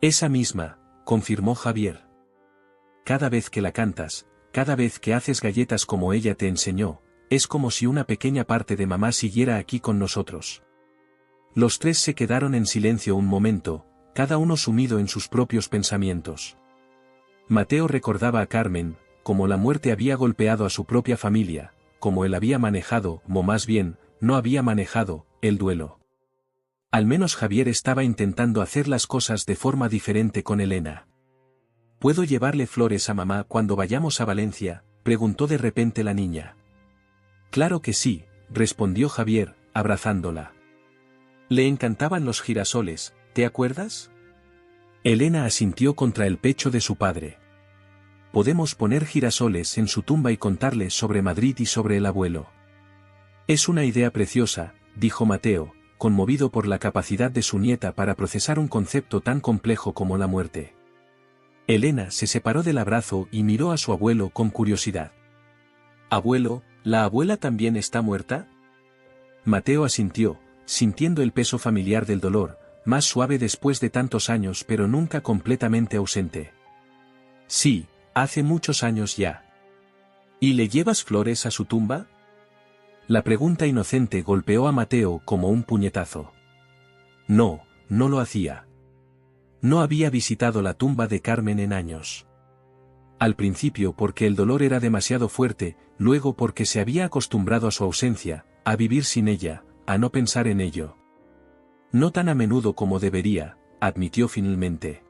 Esa misma, confirmó Javier. Cada vez que la cantas, cada vez que haces galletas como ella te enseñó, es como si una pequeña parte de mamá siguiera aquí con nosotros. Los tres se quedaron en silencio un momento, cada uno sumido en sus propios pensamientos. Mateo recordaba a Carmen, como la muerte había golpeado a su propia familia, como él había manejado, o más bien, no había manejado, el duelo. Al menos Javier estaba intentando hacer las cosas de forma diferente con Elena. ¿Puedo llevarle flores a mamá cuando vayamos a Valencia?, preguntó de repente la niña. Claro que sí, respondió Javier, abrazándola. Le encantaban los girasoles, ¿te acuerdas? Elena asintió contra el pecho de su padre. Podemos poner girasoles en su tumba y contarles sobre Madrid y sobre el abuelo. Es una idea preciosa, dijo Mateo, conmovido por la capacidad de su nieta para procesar un concepto tan complejo como la muerte. Elena se separó del abrazo y miró a su abuelo con curiosidad. Abuelo, ¿la abuela también está muerta? Mateo asintió, sintiendo el peso familiar del dolor, más suave después de tantos años pero nunca completamente ausente. Sí, hace muchos años ya. ¿Y le llevas flores a su tumba? La pregunta inocente golpeó a Mateo como un puñetazo. No, no lo hacía. No había visitado la tumba de Carmen en años. Al principio porque el dolor era demasiado fuerte, luego porque se había acostumbrado a su ausencia, a vivir sin ella, a no pensar en ello. No tan a menudo como debería, admitió finalmente.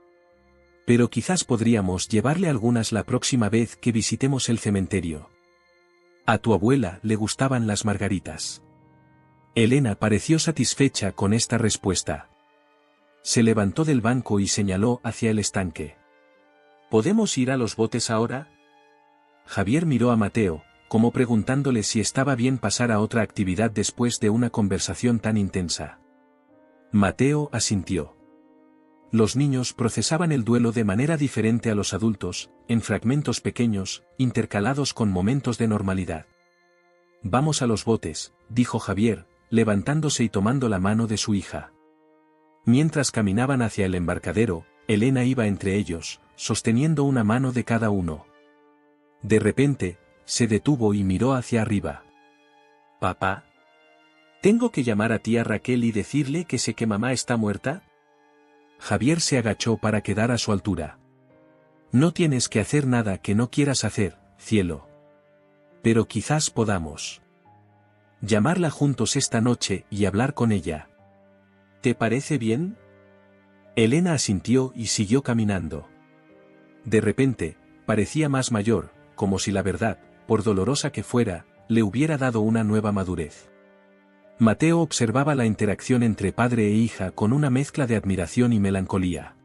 Pero quizás podríamos llevarle algunas la próxima vez que visitemos el cementerio. A tu abuela le gustaban las margaritas. Elena pareció satisfecha con esta respuesta. Se levantó del banco y señaló hacia el estanque. ¿Podemos ir a los botes ahora? Javier miró a Mateo, como preguntándole si estaba bien pasar a otra actividad después de una conversación tan intensa. Mateo asintió. Los niños procesaban el duelo de manera diferente a los adultos, en fragmentos pequeños, intercalados con momentos de normalidad. Vamos a los botes, dijo Javier, levantándose y tomando la mano de su hija. Mientras caminaban hacia el embarcadero, Elena iba entre ellos, sosteniendo una mano de cada uno. De repente, se detuvo y miró hacia arriba. «¿Papá? ¿Tengo que llamar a tía Raquel y decirle que sé que mamá está muerta?» Javier se agachó para quedar a su altura. «No tienes que hacer nada que no quieras hacer, cielo. Pero quizás podamos llamarla juntos esta noche y hablar con ella. ¿Te parece bien?» Elena asintió y siguió caminando. De repente, parecía más mayor, como si la verdad, por dolorosa que fuera, le hubiera dado una nueva madurez. Mateo observaba la interacción entre padre e hija con una mezcla de admiración y melancolía.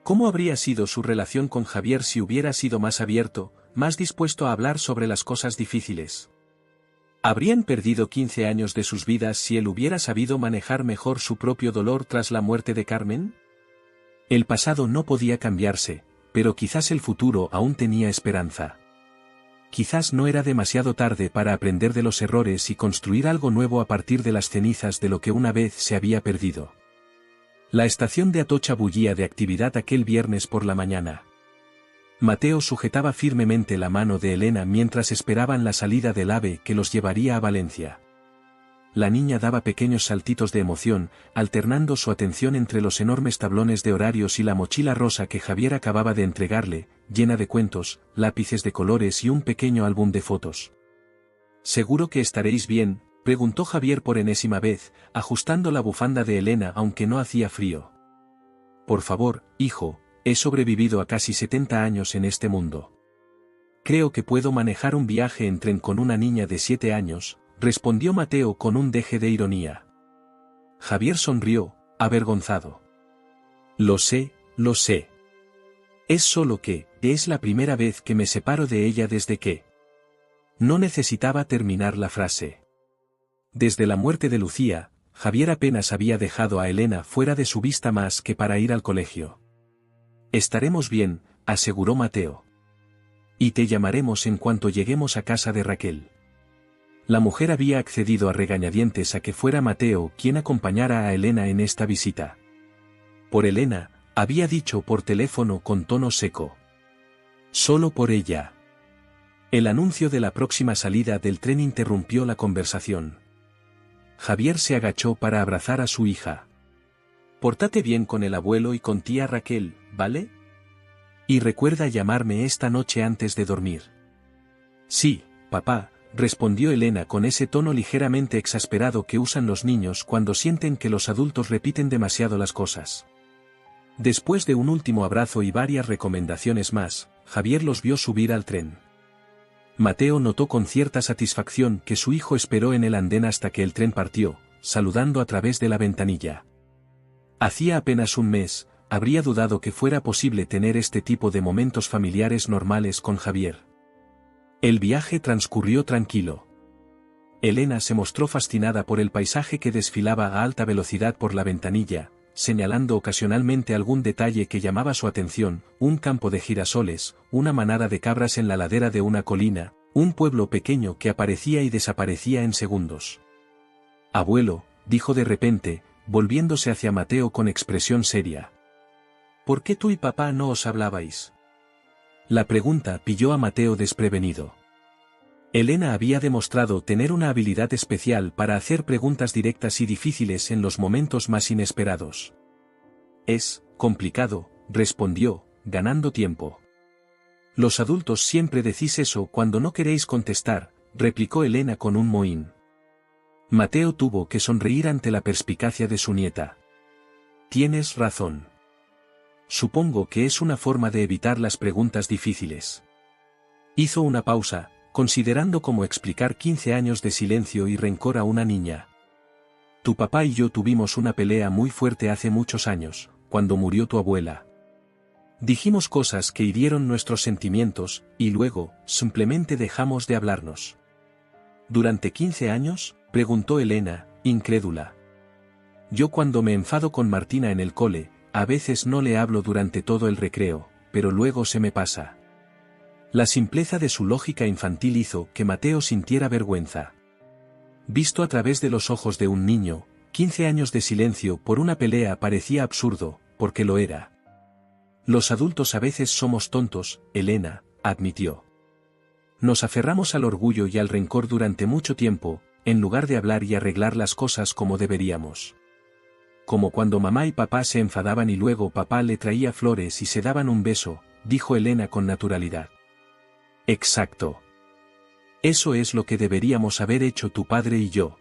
¿Cómo habría sido su relación con Javier si hubiera sido más abierto, más dispuesto a hablar sobre las cosas difíciles? ¿Habrían perdido 15 años de sus vidas si él hubiera sabido manejar mejor su propio dolor tras la muerte de Carmen? El pasado no podía cambiarse, pero quizás el futuro aún tenía esperanza. Quizás no era demasiado tarde para aprender de los errores y construir algo nuevo a partir de las cenizas de lo que una vez se había perdido. La estación de Atocha bullía de actividad aquel viernes por la mañana. Mateo sujetaba firmemente la mano de Elena mientras esperaban la salida del AVE que los llevaría a Valencia. La niña daba pequeños saltitos de emoción, alternando su atención entre los enormes tablones de horarios y la mochila rosa que Javier acababa de entregarle, llena de cuentos, lápices de colores y un pequeño álbum de fotos. «¿Seguro que estaréis bien?», preguntó Javier por enésima vez, ajustando la bufanda de Elena aunque no hacía frío. «Por favor, hijo, he sobrevivido a casi 70 años en este mundo. Creo que puedo manejar un viaje en tren con una niña de 7 años», respondió Mateo con un deje de ironía. Javier sonrió, avergonzado. Lo sé. Es solo que, es la primera vez que me separo de ella desde que...». No necesitaba terminar la frase. Desde la muerte de Lucía, Javier apenas había dejado a Elena fuera de su vista más que para ir al colegio. «Estaremos bien», aseguró Mateo. «Y te llamaremos en cuanto lleguemos a casa de Raquel». La mujer había accedido a regañadientes a que fuera Mateo quien acompañara a Elena en esta visita. Por Elena, había dicho por teléfono con tono seco. Solo por ella. El anuncio de la próxima salida del tren interrumpió la conversación. Javier se agachó para abrazar a su hija. «Pórtate bien con el abuelo y con tía Raquel, ¿vale? Y recuerda llamarme esta noche antes de dormir». «Sí, papá», respondió Elena con ese tono ligeramente exasperado que usan los niños cuando sienten que los adultos repiten demasiado las cosas. Después de un último abrazo y varias recomendaciones más, Javier los vio subir al tren. Mateo notó con cierta satisfacción que su hijo esperó en el andén hasta que el tren partió, saludando a través de la ventanilla. Hacía apenas un mes, habría dudado que fuera posible tener este tipo de momentos familiares normales con Javier. El viaje transcurrió tranquilo. Elena se mostró fascinada por el paisaje que desfilaba a alta velocidad por la ventanilla, señalando ocasionalmente algún detalle que llamaba su atención: un campo de girasoles, una manada de cabras en la ladera de una colina, un pueblo pequeño que aparecía y desaparecía en segundos. «Abuelo», dijo de repente, volviéndose hacia Mateo con expresión seria. «¿Por qué tú y papá no os hablabais?». La pregunta pilló a Mateo desprevenido. Elena había demostrado tener una habilidad especial para hacer preguntas directas y difíciles en los momentos más inesperados. «Es complicado», respondió, ganando tiempo. «Los adultos siempre decís eso cuando no queréis contestar», replicó Elena con un mohín. Mateo tuvo que sonreír ante la perspicacia de su nieta. «Tienes razón. Supongo que es una forma de evitar las preguntas difíciles». Hizo una pausa, considerando cómo explicar 15 años de silencio y rencor a una niña. «Tu papá y yo tuvimos una pelea muy fuerte hace muchos años, cuando murió tu abuela. Dijimos cosas que hirieron nuestros sentimientos, y luego, simplemente dejamos de hablarnos». «¿Durante 15 años?», preguntó Elena, incrédula. «Yo cuando me enfado con Martina en el cole, a veces no le hablo durante todo el recreo, pero luego se me pasa». La simpleza de su lógica infantil hizo que Mateo sintiera vergüenza. Visto a través de los ojos de un niño, 15 años de silencio por una pelea parecía absurdo, porque lo era. Los adultos a veces somos tontos, Elena, admitió. Nos aferramos al orgullo y al rencor durante mucho tiempo, en lugar de hablar y arreglar las cosas como deberíamos. Como cuando mamá y papá se enfadaban y luego papá le traía flores y se daban un beso, dijo Elena con naturalidad. Exacto. Eso es lo que deberíamos haber hecho tu padre y yo.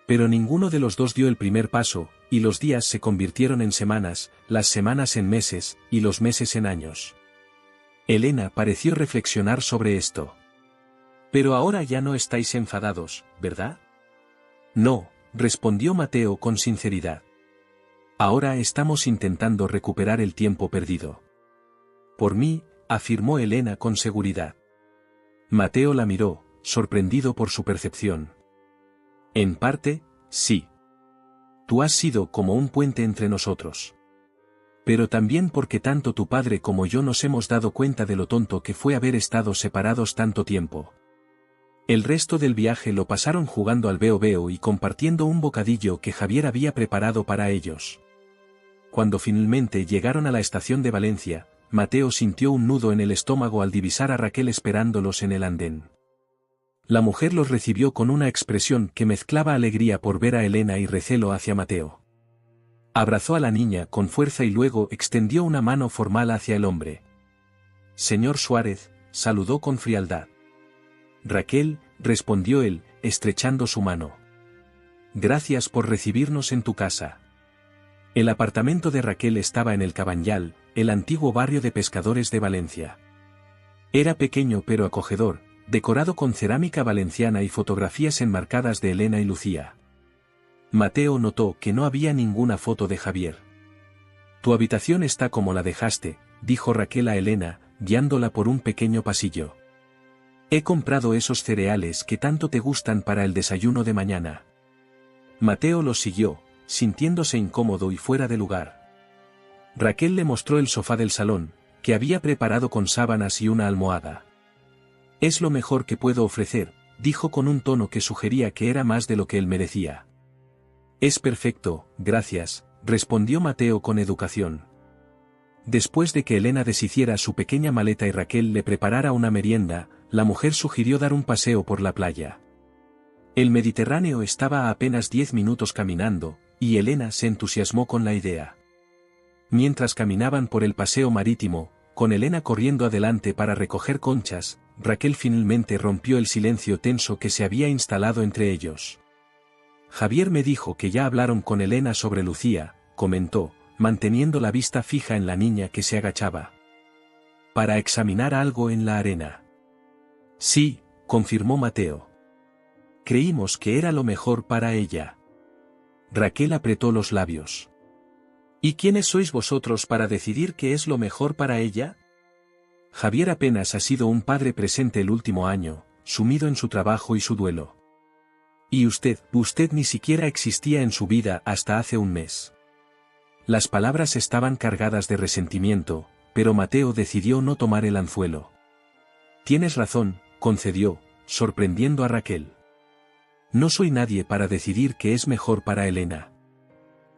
Pero ninguno de los dos dio el primer paso, y los días se convirtieron en semanas, las semanas en meses, y los meses en años. Elena pareció reflexionar sobre esto. Pero ahora ya no estáis enfadados, ¿verdad? No, respondió Mateo con sinceridad. Ahora estamos intentando recuperar el tiempo perdido. Por mí, afirmó Elena con seguridad. Mateo la miró, sorprendido por su percepción. En parte, sí. Tú has sido como un puente entre nosotros. Pero también porque tanto tu padre como yo nos hemos dado cuenta de lo tonto que fue haber estado separados tanto tiempo. El resto del viaje lo pasaron jugando al veo-veo y compartiendo un bocadillo que Javier había preparado para ellos. Cuando finalmente llegaron a la estación de Valencia, Mateo sintió un nudo en el estómago al divisar a Raquel esperándolos en el andén. La mujer los recibió con una expresión que mezclaba alegría por ver a Elena y recelo hacia Mateo. Abrazó a la niña con fuerza y luego extendió una mano formal hacia el hombre. Señor Suárez, saludó con frialdad. Raquel, respondió él, estrechando su mano. Gracias por recibirnos en tu casa. El apartamento de Raquel estaba en el Cabanyal, el antiguo barrio de pescadores de Valencia. Era pequeño pero acogedor, decorado con cerámica valenciana y fotografías enmarcadas de Elena y Lucía. Mateo notó que no había ninguna foto de Javier. Tu habitación está como la dejaste, dijo Raquel a Elena, guiándola por un pequeño pasillo. He comprado esos cereales que tanto te gustan para el desayuno de mañana. Mateo los siguió, sintiéndose incómodo y fuera de lugar. Raquel le mostró el sofá del salón, que había preparado con sábanas y una almohada. Es lo mejor que puedo ofrecer, dijo con un tono que sugería que era más de lo que él merecía. Es perfecto, gracias, respondió Mateo con educación. Después de que Elena deshiciera su pequeña maleta y Raquel le preparara una merienda, la mujer sugirió dar un paseo por la playa. El Mediterráneo estaba a apenas 10 minutos caminando, y Elena se entusiasmó con la idea. Mientras caminaban por el paseo marítimo, con Elena corriendo adelante para recoger conchas, Raquel finalmente rompió el silencio tenso que se había instalado entre ellos. Javier me dijo que ya hablaron con Elena sobre Lucía, comentó, manteniendo la vista fija en la niña que se agachaba. Para examinar algo en la arena. Sí, confirmó Mateo. Creímos que era lo mejor para ella. Raquel apretó los labios. ¿Y quiénes sois vosotros para decidir qué es lo mejor para ella? Javier apenas ha sido un padre presente el último año, sumido en su trabajo y su duelo. Y usted ni siquiera existía en su vida hasta hace un mes. Las palabras estaban cargadas de resentimiento, pero Mateo decidió no tomar el anzuelo. Tienes razón, concedió, sorprendiendo a Raquel. No soy nadie para decidir qué es mejor para Elena.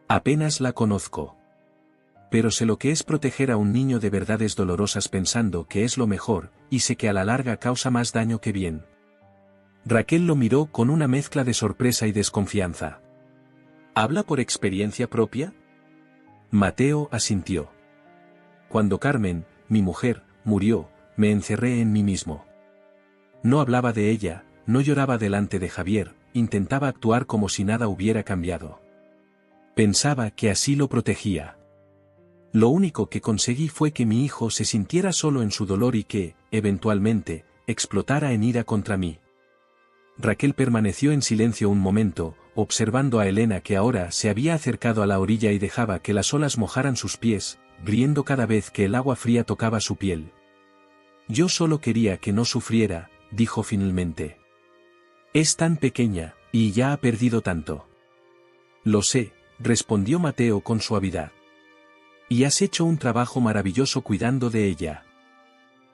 Apenas la conozco. Pero sé lo que es proteger a un niño de verdades dolorosas pensando que es lo mejor, y sé que a la larga causa más daño que bien. Raquel lo miró con una mezcla de sorpresa y desconfianza. ¿Habla por experiencia propia? Mateo asintió. Cuando Carmen, mi mujer, murió, me encerré en mí mismo. No hablaba de ella, no lloraba delante de Javier, intentaba actuar como si nada hubiera cambiado. Pensaba que así lo protegía. Lo único que conseguí fue que mi hijo se sintiera solo en su dolor y que, eventualmente, explotara en ira contra mí. Raquel permaneció en silencio un momento, observando a Elena que ahora se había acercado a la orilla y dejaba que las olas mojaran sus pies, riendo cada vez que el agua fría tocaba su piel. Yo solo quería que no sufriera, dijo finalmente. Es tan pequeña, y ya ha perdido tanto. Lo sé, respondió Mateo con suavidad. Y has hecho un trabajo maravilloso cuidando de ella.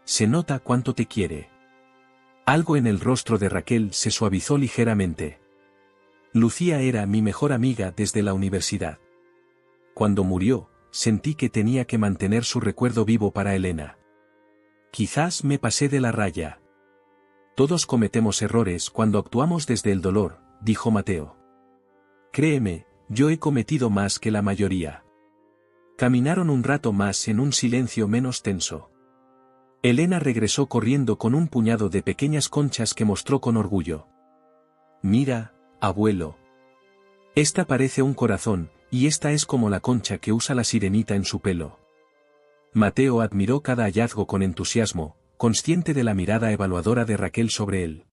Se nota cuánto te quiere. Algo en el rostro de Raquel se suavizó ligeramente. Lucía era mi mejor amiga desde la universidad. Cuando murió, sentí que tenía que mantener su recuerdo vivo para Elena. Quizás me pasé de la raya. Todos cometemos errores cuando actuamos desde el dolor, dijo Mateo. Créeme, yo he cometido más que la mayoría. Caminaron un rato más en un silencio menos tenso. Elena regresó corriendo con un puñado de pequeñas conchas que mostró con orgullo. Mira, abuelo. Esta parece un corazón, y esta es como la concha que usa la sirenita en su pelo. Mateo admiró cada hallazgo con entusiasmo, consciente de la mirada evaluadora de Raquel sobre él.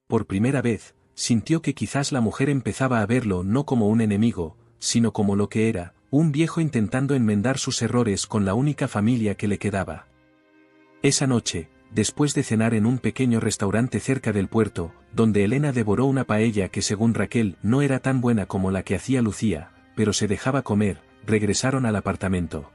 Por primera vez, sintió que quizás la mujer empezaba a verlo no como un enemigo, sino como lo que era, un viejo intentando enmendar sus errores con la única familia que le quedaba. Esa noche, después de cenar en un pequeño restaurante cerca del puerto, donde Elena devoró una paella que según Raquel no era tan buena como la que hacía Lucía, pero se dejaba comer, regresaron al apartamento.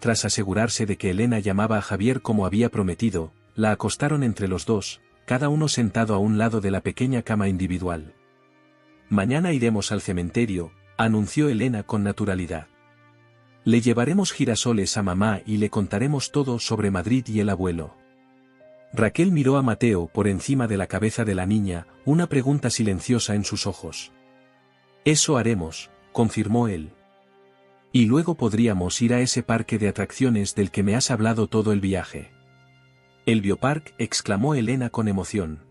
Tras asegurarse de que Elena llamaba a Javier como había prometido, la acostaron entre los dos, cada uno sentado a un lado de la pequeña cama individual. Mañana iremos al cementerio, anunció Elena con naturalidad. Le llevaremos girasoles a mamá y le contaremos todo sobre Madrid y el abuelo. Raquel miró a Mateo por encima de la cabeza de la niña, una pregunta silenciosa en sus ojos. Eso haremos, confirmó él. Y luego podríamos ir a ese parque de atracciones del que me has hablado todo el viaje. El Biopark, exclamó Elena con emoción.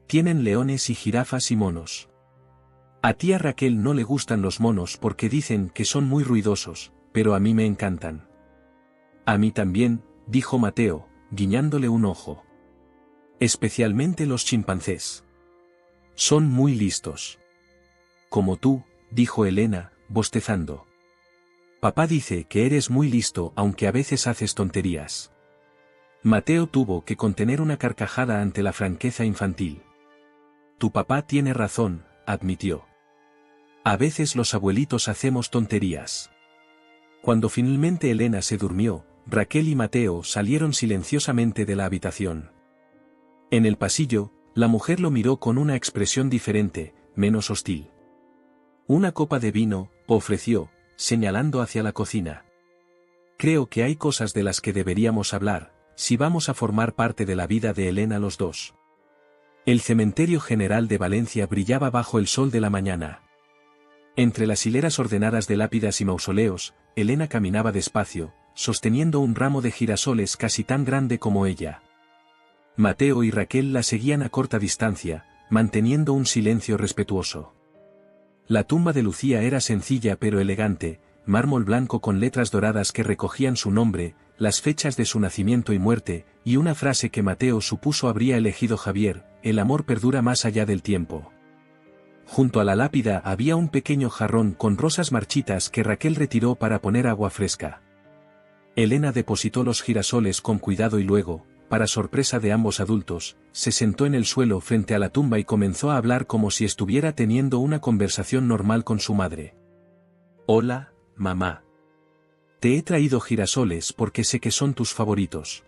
Tienen leones y jirafas y monos. A tía Raquel no le gustan los monos porque dicen que son muy ruidosos, pero a mí me encantan. A mí también, dijo Mateo, guiñándole un ojo. Especialmente los chimpancés. Son muy listos. Como tú, dijo Elena, bostezando. Papá dice que eres muy listo aunque a veces haces tonterías. Mateo tuvo que contener una carcajada ante la franqueza infantil. Tu papá tiene razón, admitió. A veces los abuelitos hacemos tonterías. Cuando finalmente Elena se durmió, Raquel y Mateo salieron silenciosamente de la habitación. En el pasillo, la mujer lo miró con una expresión diferente, menos hostil. Una copa de vino, ofreció, señalando hacia la cocina. Creo que hay cosas de las que deberíamos hablar, si vamos a formar parte de la vida de Elena los dos. El cementerio general de Valencia brillaba bajo el sol de la mañana. Entre las hileras ordenadas de lápidas y mausoleos, Elena caminaba despacio, sosteniendo un ramo de girasoles casi tan grande como ella. Mateo y Raquel la seguían a corta distancia, manteniendo un silencio respetuoso. La tumba de Lucía era sencilla pero elegante, mármol blanco con letras doradas que recogían su nombre, las fechas de su nacimiento y muerte, y una frase que Mateo supuso habría elegido Javier: el amor perdura más allá del tiempo. Junto a la lápida había un pequeño jarrón con rosas marchitas que Raquel retiró para poner agua fresca. Elena depositó los girasoles con cuidado y luego, para sorpresa de ambos adultos, se sentó en el suelo frente a la tumba y comenzó a hablar como si estuviera teniendo una conversación normal con su madre. Hola, mamá. Te he traído girasoles porque sé que son tus favoritos.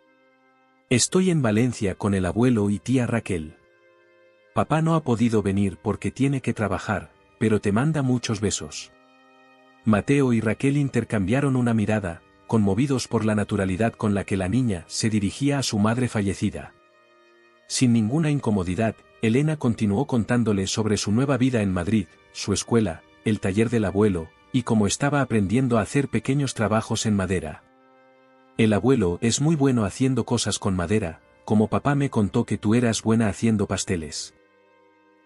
Estoy en Valencia con el abuelo y tía Raquel. Papá no ha podido venir porque tiene que trabajar, pero te manda muchos besos. Mateo y Raquel intercambiaron una mirada, conmovidos por la naturalidad con la que la niña se dirigía a su madre fallecida. Sin ninguna incomodidad, Elena continuó contándole sobre su nueva vida en Madrid, su escuela, el taller del abuelo, y cómo estaba aprendiendo a hacer pequeños trabajos en madera. El abuelo es muy bueno haciendo cosas con madera, como papá me contó que tú eras buena haciendo pasteles.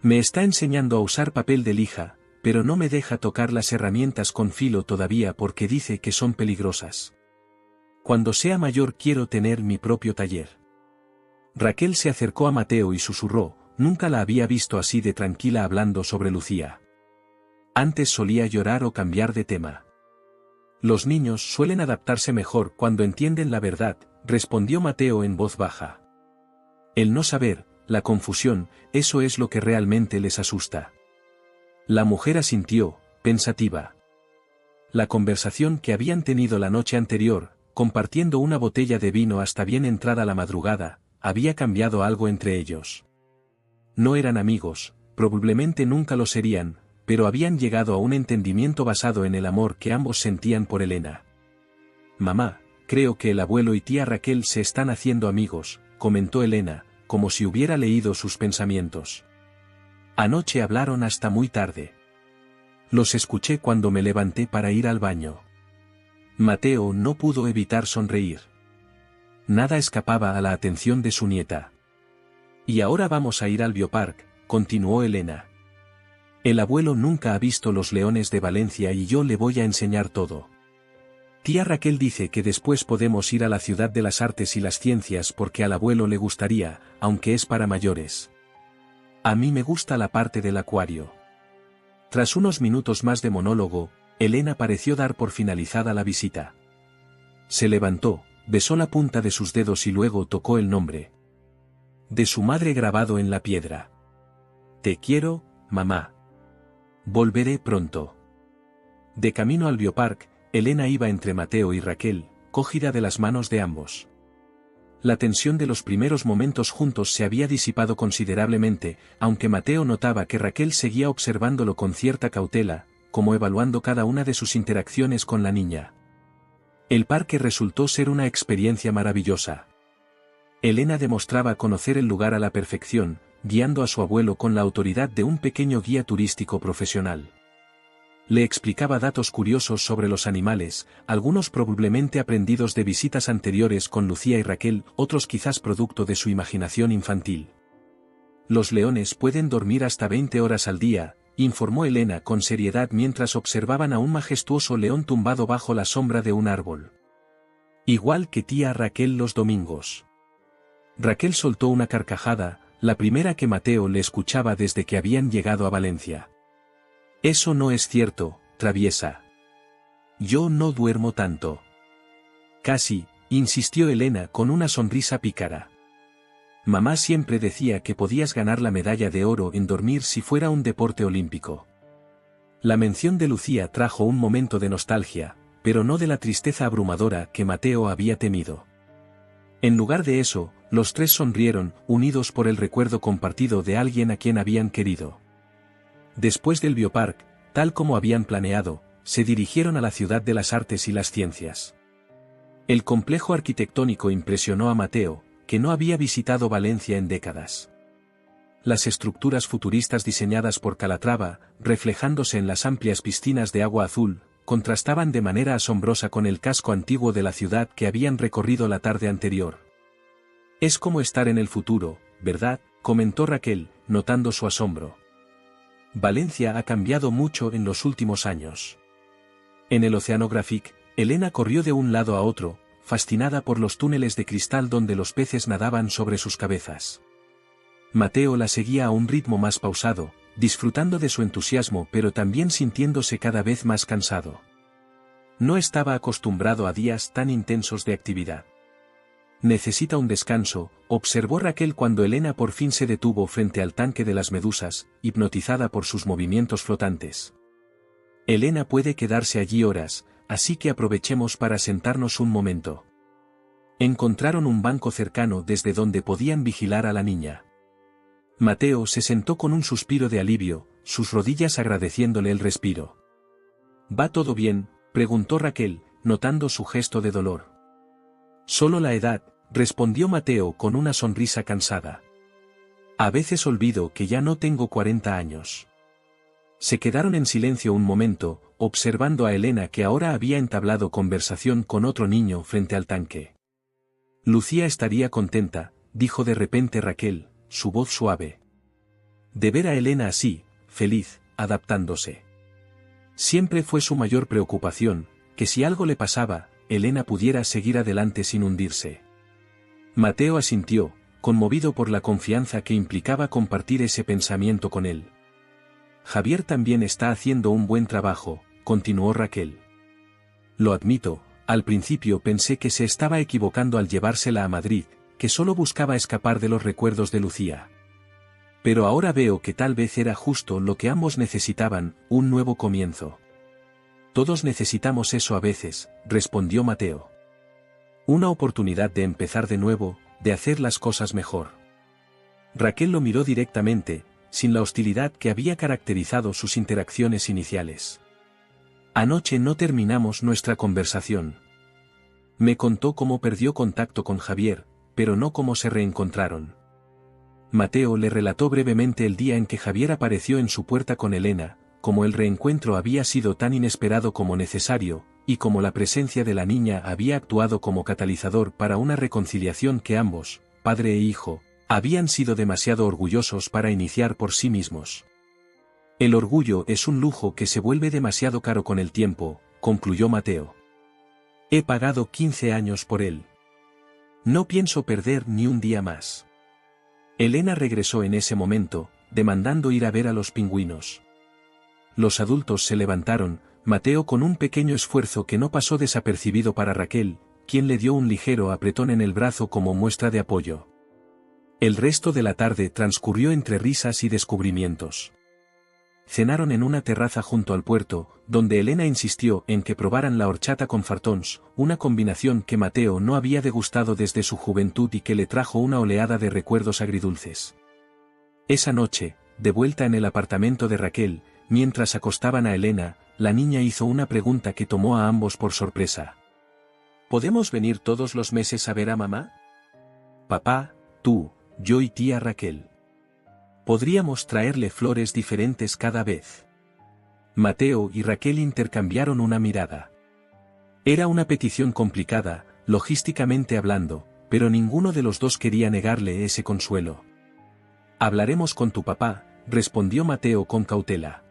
Me está enseñando a usar papel de lija, pero no me deja tocar las herramientas con filo todavía porque dice que son peligrosas. Cuando sea mayor quiero tener mi propio taller. Raquel se acercó a Mateo y susurró, nunca la había visto así de tranquila hablando sobre Lucía. Antes solía llorar o cambiar de tema. Los niños suelen adaptarse mejor cuando entienden la verdad, respondió Mateo en voz baja. El no saber, la confusión, eso es lo que realmente les asusta. La mujer asintió, pensativa. La conversación que habían tenido la noche anterior, compartiendo una botella de vino hasta bien entrada la madrugada, había cambiado algo entre ellos. No eran amigos, Probablemente nunca lo serían, pero habían llegado a un entendimiento basado en el amor que ambos sentían por Elena. Mamá, creo que el abuelo y tía Raquel se están haciendo amigos, comentó Elena, como si hubiera leído sus pensamientos. Anoche hablaron hasta muy tarde. Los escuché cuando me levanté para ir al baño. Mateo no pudo evitar sonreír. Nada escapaba a la atención de su nieta. Y ahora vamos a ir al biopark, continuó Elena. El abuelo nunca ha visto los leones de Valencia y yo le voy a enseñar todo. Tía Raquel dice que después podemos ir a la Ciudad de las Artes y las Ciencias porque al abuelo le gustaría, aunque es para mayores. A mí me gusta la parte del acuario. Tras unos minutos más de monólogo, Elena pareció dar por finalizada la visita. Se levantó, besó la punta de sus dedos y luego tocó el nombre de su madre grabado en la piedra. Te quiero, mamá. Volveré pronto. De camino al biopark, Elena iba entre Mateo y Raquel, cogida de las manos de ambos. La tensión de los primeros momentos juntos se había disipado considerablemente, aunque Mateo notaba que Raquel seguía observándolo con cierta cautela, como evaluando cada una de sus interacciones con la niña. El parque resultó ser una experiencia maravillosa. Elena demostraba conocer el lugar a la perfección, guiando a su abuelo con la autoridad de un pequeño guía turístico profesional. Le explicaba datos curiosos sobre los animales, algunos probablemente aprendidos de visitas anteriores con Lucía y Raquel, otros quizás producto de su imaginación infantil. Los leones pueden dormir hasta 20 horas al día, informó Elena con seriedad mientras observaban a un majestuoso león tumbado bajo la sombra de un árbol. Igual que tía Raquel los domingos. Raquel soltó una carcajada, la primera que Mateo le escuchaba desde que habían llegado a Valencia. Eso no es cierto, traviesa. Yo no duermo tanto. Casi, insistió Elena con una sonrisa pícara. Mamá siempre decía que podías ganar la medalla de oro en dormir si fuera un deporte olímpico. La mención de Lucía trajo un momento de nostalgia, pero no de la tristeza abrumadora que Mateo había temido. En lugar de eso, los tres sonrieron, unidos por el recuerdo compartido de alguien a quien habían querido. Después del biopark, tal como habían planeado, se dirigieron a la Ciudad de las Artes y las Ciencias. El complejo arquitectónico impresionó a Mateo, que no había visitado Valencia en décadas. Las estructuras futuristas diseñadas por Calatrava, reflejándose en las amplias piscinas de agua azul, contrastaban de manera asombrosa con el casco antiguo de la ciudad que habían recorrido la tarde anterior. Es como estar en el futuro, ¿verdad?, comentó Raquel, notando su asombro. Valencia ha cambiado mucho en los últimos años. En el Oceanographic, Elena corrió de un lado a otro, fascinada por los túneles de cristal donde los peces nadaban sobre sus cabezas. Mateo la seguía a un ritmo más pausado, disfrutando de su entusiasmo pero también sintiéndose cada vez más cansado. No estaba acostumbrado a días tan intensos de actividad. Necesita un descanso, observó Raquel cuando Elena por fin se detuvo frente al tanque de las medusas, hipnotizada por sus movimientos flotantes. Elena puede quedarse allí horas, así que aprovechemos para sentarnos un momento. Encontraron un banco cercano desde donde podían vigilar a la niña. Mateo se sentó con un suspiro de alivio, sus rodillas agradeciéndole el respiro. ¿Va todo bien?, preguntó Raquel, notando su gesto de dolor. Solo la edad, respondió Mateo con una sonrisa cansada. A veces olvido que ya no tengo 40 años. Se quedaron en silencio un momento, observando a Elena que ahora había entablado conversación con otro niño frente al tanque. Lucía estaría contenta, dijo de repente Raquel, su voz suave. De ver a Elena así, feliz, adaptándose. Siempre fue su mayor preocupación, que si algo le pasaba, Elena pudiera seguir adelante sin hundirse. Mateo asintió, conmovido por la confianza que implicaba compartir ese pensamiento con él. Javier también está haciendo un buen trabajo, continuó Raquel. Lo admito, al principio pensé que se estaba equivocando al llevársela a Madrid, que solo buscaba escapar de los recuerdos de Lucía. Pero ahora veo que tal vez era justo lo que ambos necesitaban, un nuevo comienzo. Todos necesitamos eso a veces, respondió Mateo. Una oportunidad de empezar de nuevo, de hacer las cosas mejor. Raquel lo miró directamente, sin la hostilidad que había caracterizado sus interacciones iniciales. Anoche no terminamos nuestra conversación. Me contó cómo perdió contacto con Javier, pero no cómo se reencontraron. Mateo le relató brevemente el día en que Javier apareció en su puerta con Elena, cómo el reencuentro había sido tan inesperado como necesario, y cómo la presencia de la niña había actuado como catalizador para una reconciliación que ambos, padre e hijo, habían sido demasiado orgullosos para iniciar por sí mismos. El orgullo es un lujo que se vuelve demasiado caro con el tiempo, concluyó Mateo. He pagado 15 años por él. No pienso perder ni un día más. Elena regresó en ese momento, demandando ir a ver a los pingüinos. Los adultos se levantaron, Mateo con un pequeño esfuerzo que no pasó desapercibido para Raquel, quien le dio un ligero apretón en el brazo como muestra de apoyo. El resto de la tarde transcurrió entre risas y descubrimientos. Cenaron en una terraza junto al puerto, donde Elena insistió en que probaran la horchata con fartons, una combinación que Mateo no había degustado desde su juventud y que le trajo una oleada de recuerdos agridulces. Esa noche, de vuelta en el apartamento de Raquel, mientras acostaban a Elena, la niña hizo una pregunta que tomó a ambos por sorpresa. ¿Podemos venir todos los meses a ver a mamá? Papá, tú, yo y tía Raquel. Podríamos traerle flores diferentes cada vez. Mateo y Raquel intercambiaron una mirada. Era una petición complicada, logísticamente hablando, pero ninguno de los dos quería negarle ese consuelo. Hablaremos con tu papá, respondió Mateo con cautela.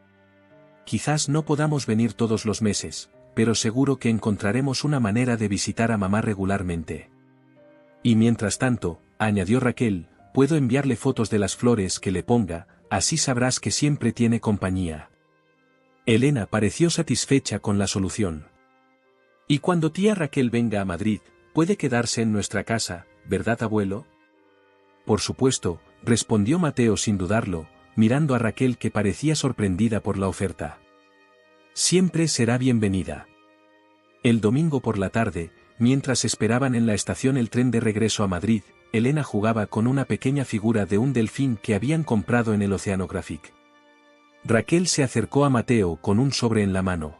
Quizás no podamos venir todos los meses, pero seguro que encontraremos una manera de visitar a mamá regularmente. Y mientras tanto, añadió Raquel, puedo enviarle fotos de las flores que le ponga, así sabrás que siempre tiene compañía. Elena pareció satisfecha con la solución. Y cuando tía Raquel venga a Madrid, puede quedarse en nuestra casa, ¿verdad, abuelo? Por supuesto, respondió Mateo sin dudarlo, mirando a Raquel que parecía sorprendida por la oferta. Siempre será bienvenida. El domingo por la tarde, mientras esperaban en la estación el tren de regreso a Madrid, Elena jugaba con una pequeña figura de un delfín que habían comprado en el Oceanographic. Raquel se acercó a Mateo con un sobre en la mano.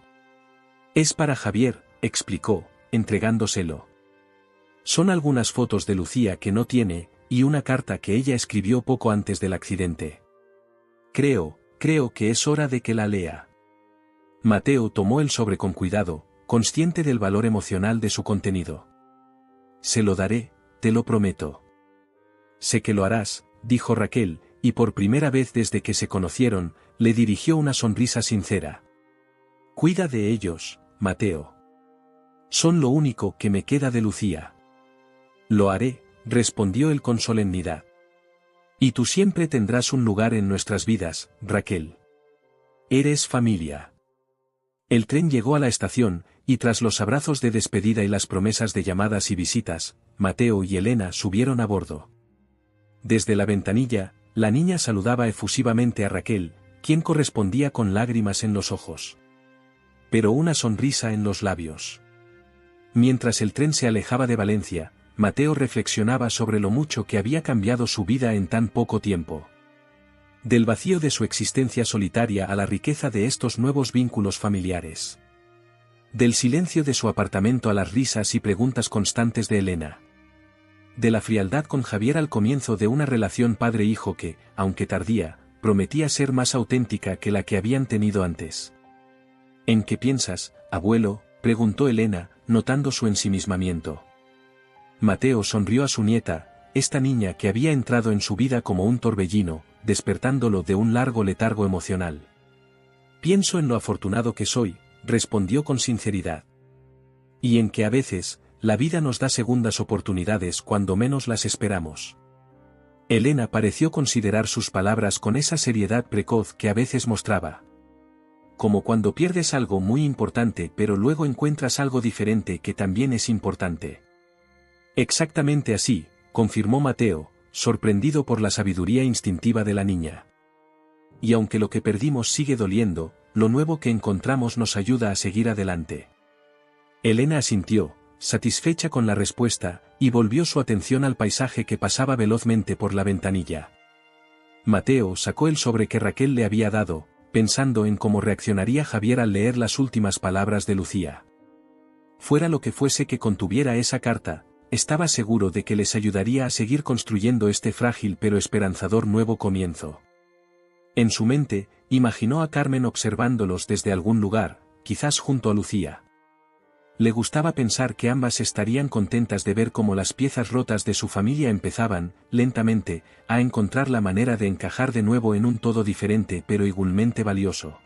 Es para Javier, explicó, entregándoselo. Son algunas fotos de Lucía que no tiene, y una carta que ella escribió poco antes del accidente. Creo que es hora de que la lea. Mateo tomó el sobre con cuidado, consciente del valor emocional de su contenido. Se lo daré, te lo prometo. Sé que lo harás, dijo Raquel, y por primera vez desde que se conocieron, le dirigió una sonrisa sincera. Cuida de ellos, Mateo. Son lo único que me queda de Lucía. Lo haré, respondió él con solemnidad. Y tú siempre tendrás un lugar en nuestras vidas, Raquel. Eres familia. El tren llegó a la estación, y tras los abrazos de despedida y las promesas de llamadas y visitas, Mateo y Elena subieron a bordo. Desde la ventanilla, la niña saludaba efusivamente a Raquel, quien correspondía con lágrimas en los ojos. Pero una sonrisa en los labios. Mientras el tren se alejaba de Valencia, Mateo reflexionaba sobre lo mucho que había cambiado su vida en tan poco tiempo. Del vacío de su existencia solitaria a la riqueza de estos nuevos vínculos familiares. Del silencio de su apartamento a las risas y preguntas constantes de Elena. De la frialdad con Javier al comienzo de una relación padre-hijo que, aunque tardía, prometía ser más auténtica que la que habían tenido antes. ¿En qué piensas, abuelo?, preguntó Elena, notando su ensimismamiento. Mateo sonrió a su nieta, esta niña que había entrado en su vida como un torbellino, despertándolo de un largo letargo emocional. Pienso en lo afortunado que soy, respondió con sinceridad. Y en que a veces, la vida nos da segundas oportunidades cuando menos las esperamos. Elena pareció considerar sus palabras con esa seriedad precoz que a veces mostraba. Como cuando pierdes algo muy importante pero luego encuentras algo diferente que también es importante. Exactamente así, confirmó Mateo, sorprendido por la sabiduría instintiva de la niña. Y aunque lo que perdimos sigue doliendo, lo nuevo que encontramos nos ayuda a seguir adelante. Elena asintió, satisfecha con la respuesta, y volvió su atención al paisaje que pasaba velozmente por la ventanilla. Mateo sacó el sobre que Raquel le había dado, pensando en cómo reaccionaría Javier al leer las últimas palabras de Lucía. Fuera lo que fuese que contuviera esa carta, estaba seguro de que les ayudaría a seguir construyendo este frágil pero esperanzador nuevo comienzo. En su mente, imaginó a Carmen observándolos desde algún lugar, quizás junto a Lucía. Le gustaba pensar que ambas estarían contentas de ver cómo las piezas rotas de su familia empezaban, lentamente, a encontrar la manera de encajar de nuevo en un todo diferente pero igualmente valioso.